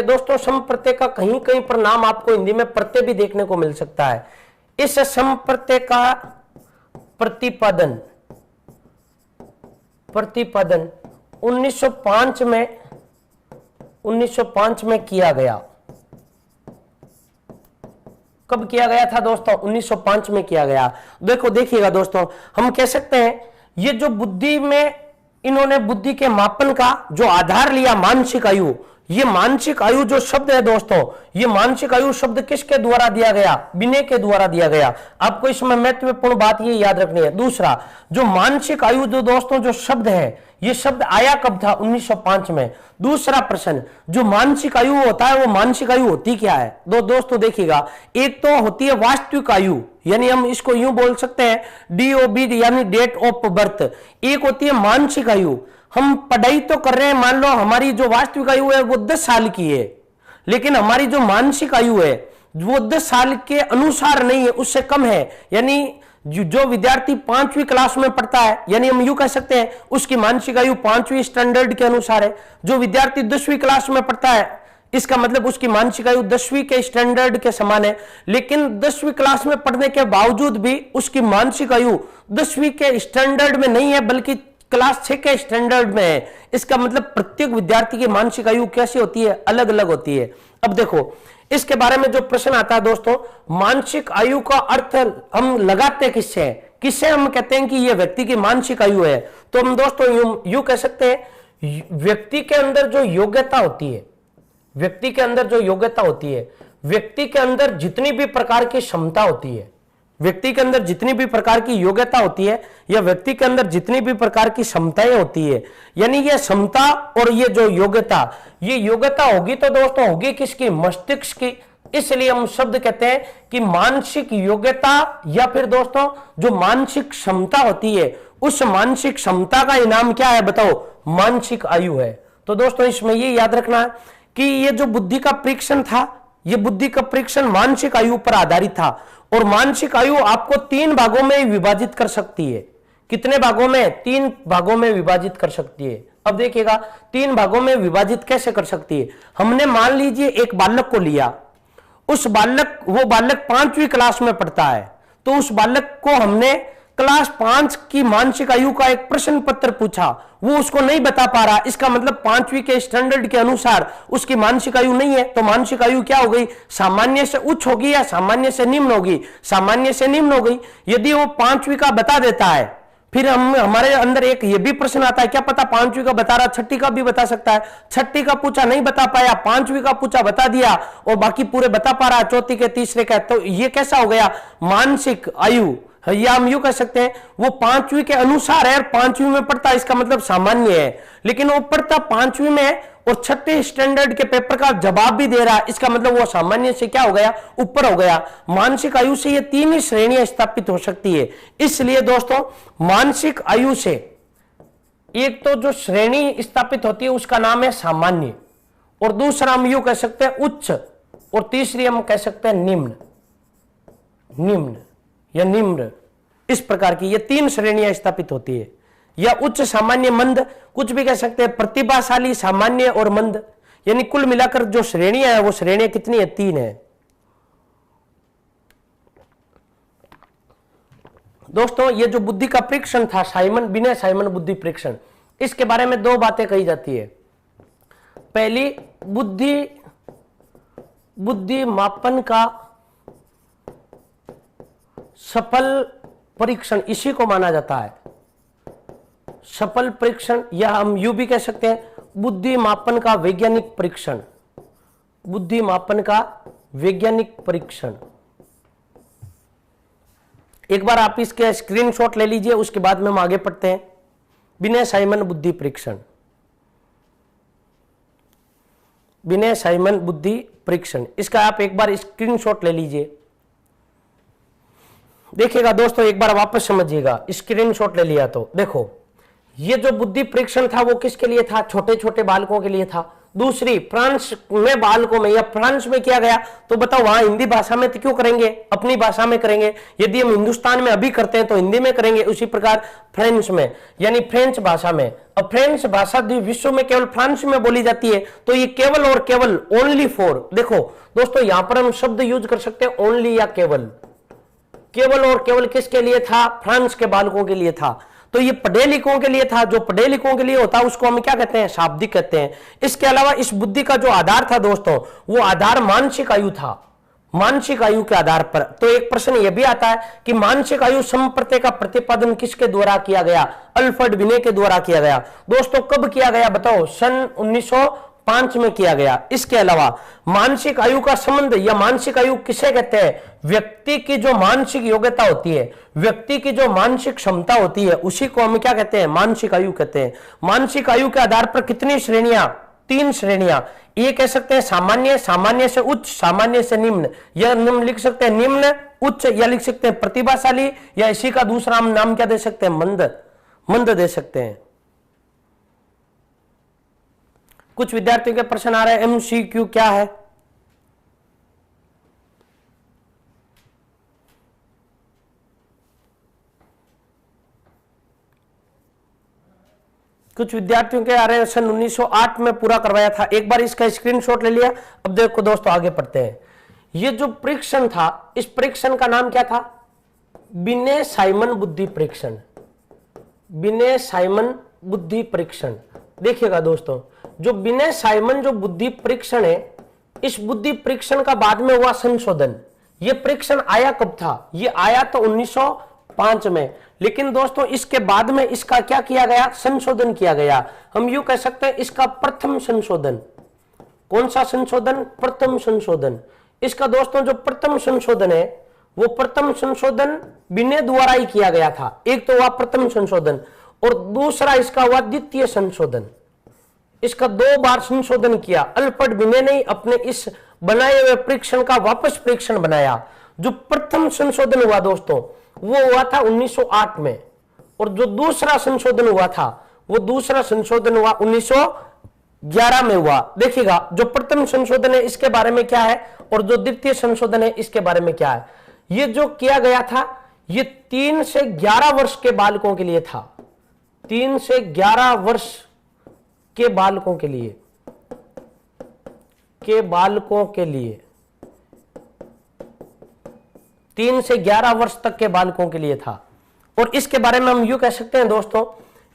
दोस्तों संप्रत्यय का कहीं कहीं पर नाम आपको हिंदी में प्रत्यय भी देखने को मिल सकता है। इस संप्रत्यय का प्रतिपादन 1905 में किया गया। कब किया गया था दोस्तों? 1905 में किया गया। देखिएगा दोस्तों, हम कह सकते हैं ये जो बुद्धि में इन्होंने बुद्धि के मापन का जो आधार लिया मानसिक आयु, ये मानसिक आयु जो शब्द है दोस्तों, ये मानसिक आयु शब्द किसके द्वारा दिया गया? बिने के द्वारा दिया गया। आपको इसमें महत्वपूर्ण बात ये याद रखनी है। दूसरा, जो मानसिक आयु जो दोस्तों जो शब्द है, ये शब्द आया कब था? 1905 में। दूसरा प्रश्न, जो मानसिक आयु होता है वो मानसिक आयु होती क्या है? दोस्तों देखिएगा, एक तो होती है वास्तविक आयु, यानी हम इसको यूं बोल सकते हैं DOB यानी डेट ऑफ बर्थ। एक होती है मानसिक आयु। हम पढ़ाई तो कर रहे हैं, मान लो हमारी जो वास्तविक आयु है वो 10 साल की है, लेकिन हमारी जो मानसिक आयु है वो 10 साल के अनुसार नहीं है, उससे कम है। यानी जो विद्यार्थी 5वीं क्लास में पढ़ता है, यानी हम यूं कह सकते हैं उसकी मानसिक आयु 5वीं स्टैंडर्ड के अनुसार है। जो विद्यार्थी 10वीं क्लास में पढ़ता है, इसका मतलब उसकी मानसिक आयु 10वीं के स्टैंडर्ड के समान है। लेकिन 10वीं क्लास में पढ़ने के बावजूद भी उसकी मानसिक आयु 10वीं के स्टैंडर्ड में नहीं है, बल्कि क्लास 6 के स्टैंडर्ड में है। इसका मतलब प्रत्येक विद्यार्थी की मानसिक आयु कैसी होती है? अलग अलग होती है। अब देखो, इसके बारे में जो प्रश्न आता है दोस्तों, मानसिक आयु का अर्थ हम लगाते किससे हैं? किससे हम कहते हैं कि यह व्यक्ति की मानसिक आयु है? तो हम दोस्तों यूं कह सकते हैं, व्यक्ति के अंदर जो योग्यता होती है, व्यक्ति के अंदर जो योग्यता होती है, व्यक्ति के अंदर जितनी भी प्रकार की क्षमता होती है, व्यक्ति के अंदर जितनी भी प्रकार की योग्यता होती है, या व्यक्ति के अंदर जितनी भी प्रकार की क्षमताएं होती है, यानी ये क्षमता और ये जो योग्यता, ये योग्यता होगी तो दोस्तों होगी किसकी? मस्तिष्क की। इसलिए हम शब्द कहते हैं कि मानसिक योग्यता, या फिर दोस्तों जो मानसिक क्षमता होती है, उस मानसिक क्षमता का इनाम क्या है? बताओ, मानसिक आयु है। तो दोस्तों इसमें ये याद रखना है कि ये जो बुद्धि का परीक्षण था, ये बुद्धि का परीक्षण मानसिक आयु पर आधारित था। और मानसिक आयु आपको 3 भागों में विभाजित कर सकती है। कितने भागों में? 3 भागों में विभाजित कर सकती है। अब देखिएगा 3 भागों में विभाजित कैसे कर सकती है। हमने मान लीजिए एक बालक को लिया, वो बालक 5वीं क्लास में पढ़ता है, तो उस बालक को हमने क्लास 5 की मानसिक आयु का एक प्रश्न पत्र पूछा, वो उसको नहीं बता पा रहा। इसका मतलब 5वीं के स्टैंडर्ड के अनुसार उसकी मानसिक आयु नहीं है। तो मानसिक आयु क्या हो गई? सामान्य से उच्च होगी या सामान्य से निम्न होगी? सामान्य से निम्न हो गई। यदि वो 5वीं का बता देता है, फिर हमारे अंदर एक ये भी प्रश्न आता है, क्या पता 5वीं का बता रहा, 6ठी का भी बता सकता है। 6ठी का पूछा नहीं बता पाया, 5वीं का पूछा बता दिया, और बाकी पूरे बता पा रहा, 4थी के, तीसरे का। तो ये कैसा हो गया? मानसिक आयु। या हम यूं कह सकते हैं वो 5वीं के अनुसार है, 5वीं में पढ़ता, इसका मतलब सामान्य है। लेकिन वो पढ़ता 5वीं में है और 6ठे स्टैंडर्ड के पेपर का जवाब भी दे रहा है, इसका मतलब वो सामान्य से क्या हो गया? ऊपर हो गया। मानसिक आयु से ये 3 ही श्रेणियां स्थापित हो सकती है। इसलिए दोस्तों मानसिक आयु से एक तो जो श्रेणी स्थापित होती है उसका नाम है सामान्य, और दूसरा हम यूं कह सकते हैं उच्च, और तीसरी हम कह सकते हैं निम्न या निम्न। इस प्रकार की ये 3 श्रेणियां स्थापित होती है, या उच्च, सामान्य, मंद, कुछ भी कह सकते हैं। प्रतिभाशाली, सामान्य और मंद, यानी कुल मिलाकर जो श्रेणियां है वो श्रेणियां कितनी है? 3 है। दोस्तों ये जो बुद्धि का परीक्षण था, बिना साइमन बुद्धि परीक्षण, इसके बारे में 2 बातें कही जाती है। पहली, बुद्धि मापन का सफल परीक्षण, इसी को माना जाता है सफल परीक्षण, या हम यूं भी कह सकते हैं बुद्धि मापन का वैज्ञानिक परीक्षण। बुद्धि मापन का वैज्ञानिक परीक्षण। एक बार आप इसके स्क्रीनशॉट ले लीजिए, उसके बाद में हम आगे पढ़ते हैं। बिना साइमन बुद्धि परीक्षण, बिना साइमन बुद्धि परीक्षण, इसका आप एक बार स्क्रीनशॉट ले लीजिए। देखिएगा दोस्तों, एक बार वापस समझिएगा, स्क्रीनशॉट ले लिया तो देखो, ये जो बुद्धि परीक्षण था वो किसके लिए था? छोटे छोटे बालकों के लिए था। दूसरी, फ्रांस में बालकों में या फ्रांस में किया गया, तो बताओ वहां हिंदी भाषा में तो क्यों करेंगे, अपनी भाषा में करेंगे। यदि हम हिंदुस्तान में अभी करते हैं तो हिंदी में करेंगे, उसी प्रकार फ्रेंच में यानी फ्रेंच भाषा में। अब फ्रेंच भाषा विश्व में केवल फ्रांस में बोली जाती है, तो ये केवल और केवल ओनली फॉर, देखो दोस्तों यहां पर हम शब्द यूज कर सकते हैं ओनली या केवल। केवल और केवल किसके लिए था? फ्रांस के बालकों के लिए था। तो ये पढ़े लिखों के लिए था। जो पढ़े लिखों के लिए होता है उसको हम क्या कहते हैं? शाब्दिक कहते हैं। इसके अलावा इस बुद्धि का जो आधार था दोस्तों, वो आधार मानसिक आयु था। मानसिक आयु के आधार पर तो एक प्रश्न यह भी आता है कि मानसिक आयु संप्रत्यय का प्रतिपादन किसके द्वारा किया गया? अल्फ्रेड बिने के द्वारा किया गया। दोस्तों कब किया गया बताओ? सन 1905 में किया गया। इसके अलावा मानसिक आयु का संबंध या मानसिक आयु किसे कहते हैं? व्यक्ति की जो मानसिक योग्यता होती है, व्यक्ति की जो मानसिक क्षमता होती है, उसी को हम क्या कहते हैं? मानसिक आयु कहते हैं। मानसिक आयु के आधार पर कितनी श्रेणियां? 3 श्रेणियां। ये कह सकते हैं सामान्य, सामान्य से उच्च, सामान्य से निम्न, या निम्न लिख सकते हैं निम्न, उच्च, या लिख सकते हैं प्रतिभाशाली, या इसी का दूसरा नाम क्या दे सकते हैं? मंद, मंद दे सकते हैं। कुछ विद्यार्थियों के प्रश्न आ रहे हैं, MCQ क्या है? कुछ विद्यार्थियों के आ रहे हैं सन 1908 में पूरा करवाया था। एक बार इसका स्क्रीनशॉट ले लिया। अब देखो दोस्तों आगे पढ़ते हैं। ये जो परीक्षण था, इस परीक्षण का नाम क्या था? बिने साइमन बुद्धि परीक्षण। बिने साइमन बुद्धि परीक्षण। देखिएगा दोस्तों, जो बिने साइमन जो बुद्धि परीक्षण है, इस बुद्धि परीक्षण का बाद में हुआ संशोधन। ये परीक्षण आया कब था? ये आया तो 1905 में, लेकिन दोस्तों इसके बाद में इसका क्या किया गया? संशोधन किया गया। हम यूं कह सकते हैं इसका प्रथम संशोधन। कौन सा संशोधन? प्रथम संशोधन। इसका दोस्तों जो प्रथम संशोधन है, वो प्रथम संशोधन बिने द्वारा ही किया गया था। एक तो हुआ प्रथम संशोधन और दूसरा इसका हुआ द्वितीय संशोधन। इसका 2 बार संशोधन किया। अल्फ्रेड बिने ने अपने इस बनाए हुए परीक्षण का वापस परीक्षण बनाया। जो प्रथम संशोधन हुआ दोस्तों, वो हुआ था 1908 में, और जो दूसरा संशोधन हुआ था, वो दूसरा संशोधन हुआ 1911 में हुआ। देखिएगा, जो प्रथम संशोधन है इसके बारे में क्या है, और जो द्वितीय संशोधन है इसके बारे में क्या है। ये जो किया गया था, ये 3 से 11 वर्ष के बालकों के लिए था। 3 से 11 वर्ष के बालकों के लिए, के बालकों के लिए 3 से 11 वर्ष तक के बालकों के लिए था। और इसके बारे में हम यूं कह सकते हैं दोस्तों,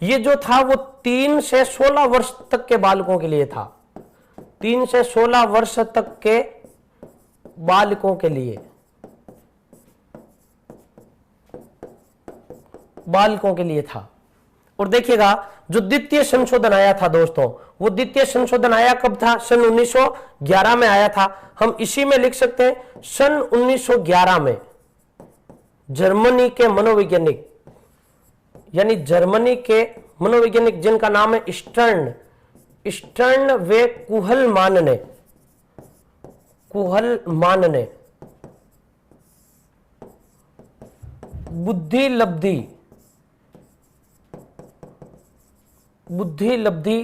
ये जो था वो 3 से 16 वर्ष तक के बालकों के लिए था। 3 से 16 वर्ष तक के बालकों के लिए, बालकों के लिए था। और देखिएगा, जो द्वितीय संशोधन आया था दोस्तों, वो द्वितीय संशोधन आया कब था? सन 1911 में आया था। हम इसी में लिख सकते हैं सन 1911 में जर्मनी के मनोवैज्ञानिक, यानी जर्मनी के मनोवैज्ञानिक जिनका नाम है स्टर्न वे कुहलमान ने बुद्धि लब्धि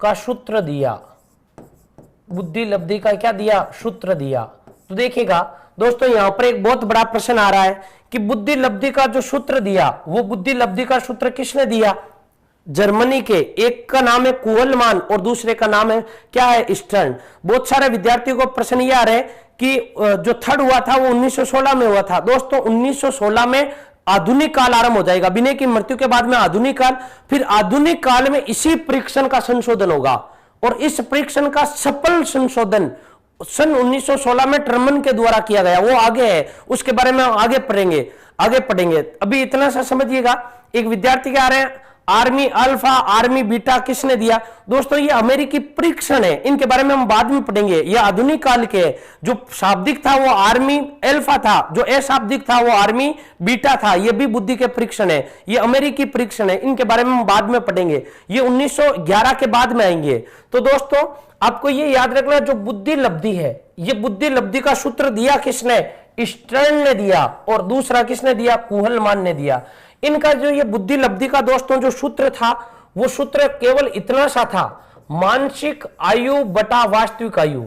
का सूत्र दिया। बुद्धि लब्धि का क्या दिया? सूत्र दिया। तो देखिएगा दोस्तों, यहां पर एक बहुत बड़ा प्रश्न आ रहा है कि बुद्धि लब्धि का जो सूत्र दिया, वो बुद्धि लब्धि का सूत्र किसने दिया? जर्मनी के। एक का नाम है कुहलमान और दूसरे का नाम है क्या है? स्टर्न। बहुत सारे विद्यार्थियों को प्रश्न यह आ रहे हैं कि जो थर्ड हुआ था वो 1916 में हुआ था। दोस्तों 1916 में आधुनिक काल आरंभ हो जाएगा। बिने की मृत्यु के बाद में आधुनिक काल, फिर आधुनिक काल में इसी परीक्षण का संशोधन होगा, और इस परीक्षण का सफल संशोधन सन 1916 में टर्मन के द्वारा किया गया। वो आगे है, उसके बारे में आगे पढ़ेंगे। अभी इतना सा समझिएगा। एक विद्यार्थी के आ रहे हैं आर्मी अल्फा, आर्मी बीटा किसने दिया? दोस्तों ये अमेरिकी परीक्षण है, इनके बारे में हम बाद में पढ़ेंगे। ये आधुनिक काल के, जो शाब्दिक था वो आर्मी अल्फा था, जो अशाब्दिक था वो आर्मी बीटा था। ये भी बुद्धि के परीक्षण है, ये अमेरिकी परीक्षण है, इनके बारे में हम बाद में पढ़ेंगे। ये 1911 के बाद में आएंगे। तो दोस्तों आपको ये याद रखना, जो बुद्धि लब्धि है, ये बुद्धि लब्धि का सूत्र दिया किसने? स्टर्न ने दिया और दूसरा किसने दिया, कुहलमान ने दिया। इनका जो ये बुद्धि लब्धि का दोस्तों जो सूत्र था, वो सूत्र केवल इतना सा था, मानसिक आयु बटा वास्तविक आयु,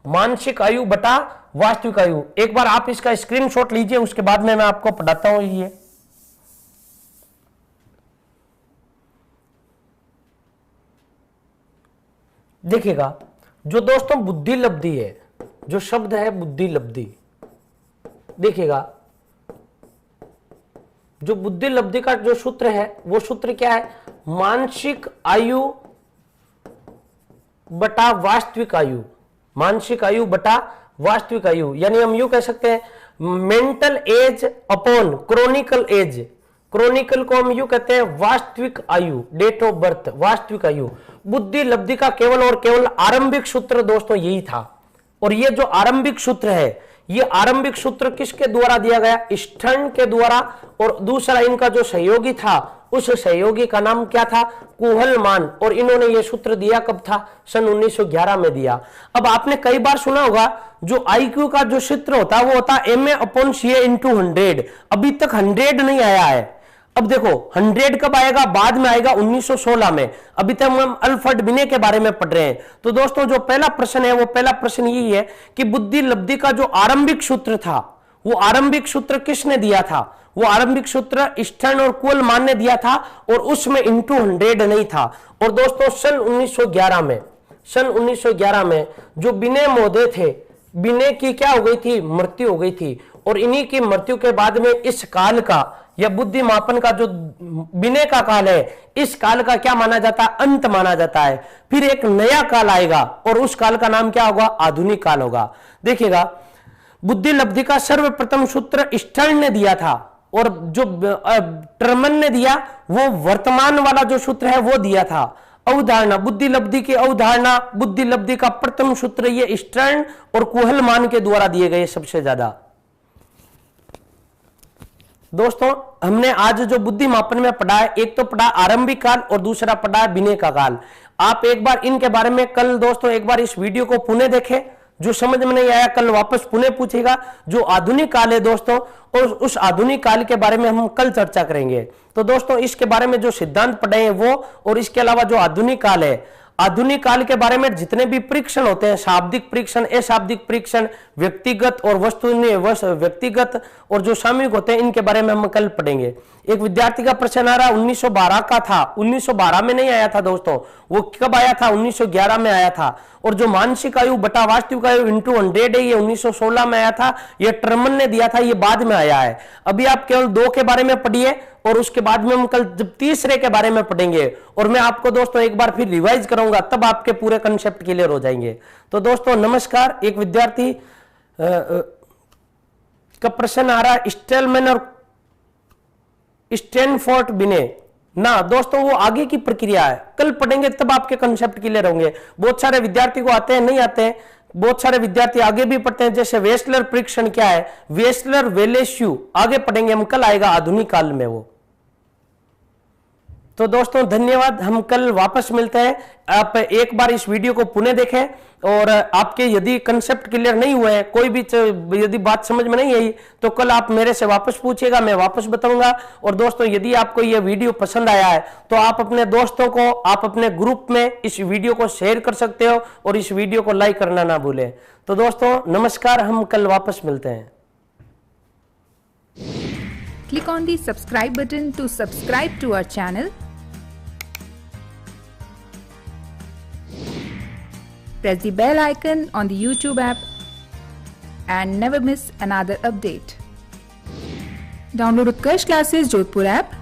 मानसिक आयु बटा वास्तविक आयु। एक बार आप इसका स्क्रीनशॉट लीजिए, उसके बाद में मैं आपको पढ़ाता हूं। ये देखिएगा, जो दोस्तों बुद्धि लब्धि है, जो शब्द है बुद्धि लब्धि, देखिएगा जो बुद्धि लब्धि का जो सूत्र है वो सूत्र क्या है, मानसिक आयु बटा वास्तविक आयु, मानसिक आयु बटा वास्तविक आयु। यानी हम यूं कह सकते हैं mental age upon chronicle age. Chronicle को हम यूं कहते हैं वास्तविक आयु, डेट ऑफ बर्थ, वास्तविक आयु। बुद्धि लब्धि का केवल और केवल आरंभिक सूत्र दोस्तों यही था। और ये जो आरंभिक सूत्र है, ये आरंभिक सूत्र किसके द्वारा दिया गया, स्टर्न के द्वारा। और दूसरा इनका जो सहयोगी था, उस सहयोगी का नाम क्या था, कुहलमान। और इन्होंने ये सूत्र दिया कब था, सन 1911 में दिया। अब आपने कई बार सुना होगा जो आईक्यू का जो सूत्र होता है वो होता है MA/CA × 100। अभी तक 100 नहीं आया है। अब देखो 100 कब आएगा, बाद में आएगा 1916 में। अभी तक हम अल्फ्रेड बिने के बारे में पढ़ रहे हैं। तो दोस्तों जो पहला प्रश्न है, वो पहला प्रश्न यही है कि बुद्धि लब्धि का जो आरंभिक सूत्र था, वो आरंभिक सूत्र किसने दिया था, वो आरंभिक सूत्र स्टर्न और कुहलमान ने दिया था। और उसमें × 100 नहीं था। और दोस्तों सन 1911 में जो बिने महोदय थे, बिने की क्या हो गई थी, मृत्यु हो गई थी। और इन्हीं की मृत्यु के बाद में इस काल का या बुद्धि मापन का जो बिने का काल है, इस काल का क्या माना जाता है, अंत माना जाता है। फिर एक नया काल आएगा और उस काल का नाम क्या होगा, आधुनिक काल होगा। देखिएगा, बुद्धि लब्धि का सर्वप्रथम सूत्र स्टर्न ने दिया था और जो टर्मन ने दिया वो वर्तमान वाला जो सूत्र है वो दिया था। अवधारणा, बुद्धि लब्धि की अवधारणा, बुद्धि लब्धि का प्रथम सूत्र ये स्टर्न और कुहलमान के द्वारा दिए गए सबसे ज्यादा। दोस्तों हमने आज जो बुद्धि मापन में पढ़ा है, एक तो पढ़ा आरंभिक काल और दूसरा पढ़ा है बिने का काल। आप एक बार इनके बारे में कल दोस्तों एक बार इस वीडियो को पुनः देखें, जो समझ में नहीं आया कल वापस पुनः पूछेगा। जो आधुनिक काल है दोस्तों, और उस आधुनिक काल के बारे में हम कल चर्चा करेंगे। तो दोस्तों इसके बारे में जो सिद्धांत पढ़े हैं वो, और इसके अलावा जो आधुनिक काल है, आधुनिक काल के बारे में जितने भी परीक्षण होते हैं, शाब्दिक परीक्षण, अशाब्दिक परीक्षण, व्यक्तिगत और व्यक्तिगत और जो सामूहिक होते हैं, इनके बारे में हम कल पढ़ेंगे। एक विद्यार्थी का प्रश्न आ रहा 1912 का था, 1912 में नहीं आया था दोस्तों, वो कब आया था, 1911 में आया था। और जो मानसिक आयु बटा वास्तविक आयु × 100 है, ये 1916 में आया था। ये टर्मन ने दिया था, ये बाद में आया है। अभी आप केवल 2 के बारे में पढ़िए और उसके बाद में हम कल जब तीसरे के बारे में पढ़ेंगे, और मैं आपको दोस्तों एक बार फिर रिवाइज कराऊंगा, तब आपके पूरे कंसेप्ट क्लियर हो जाएंगे। तो दोस्तों नमस्कार। एक विद्यार्थी का प्रश्न आ रहा है स्टेलमैन और स्टैनफोर्ड बिने ना। दोस्तों वो आगे की प्रक्रिया है, कल पढ़ेंगे तब आपके कंसेप्ट क्लियर होंगे। बहुत सारे विद्यार्थी को आते हैं, नहीं आते हैं, बहुत सारे विद्यार्थी आगे भी पढ़ते हैं। जैसे वेस्लर परीक्षण क्या है, वेस्लर वेलेश्यू, आगे पढ़ेंगे हम, कल आएगा आधुनिक काल में वो। तो दोस्तों धन्यवाद, हम कल वापस मिलते हैं। आप एक बार इस वीडियो को पुनः देखें, और आपके यदि कंसेप्ट क्लियर नहीं हुए हैं, कोई भी यदि बात समझ में नहीं आई, तो कल आप मेरे से वापस पूछिएगा, मैं वापस बताऊंगा। और दोस्तों यदि आपको यह वीडियो पसंद आया है तो आप अपने दोस्तों को, आप अपने ग्रुप में इस वीडियो को शेयर कर सकते हो, और इस वीडियो को लाइक करना ना भूलें। तो दोस्तों नमस्कार, हम कल वापस मिलते हैं। Click on the subscribe button to subscribe to our channel. Press the bell icon on the YouTube app and never miss another update. Download Utkarsh Classes Jodhpur app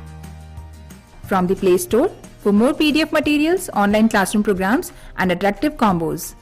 from the Play Store for more PDF materials, online classroom programs and attractive combos.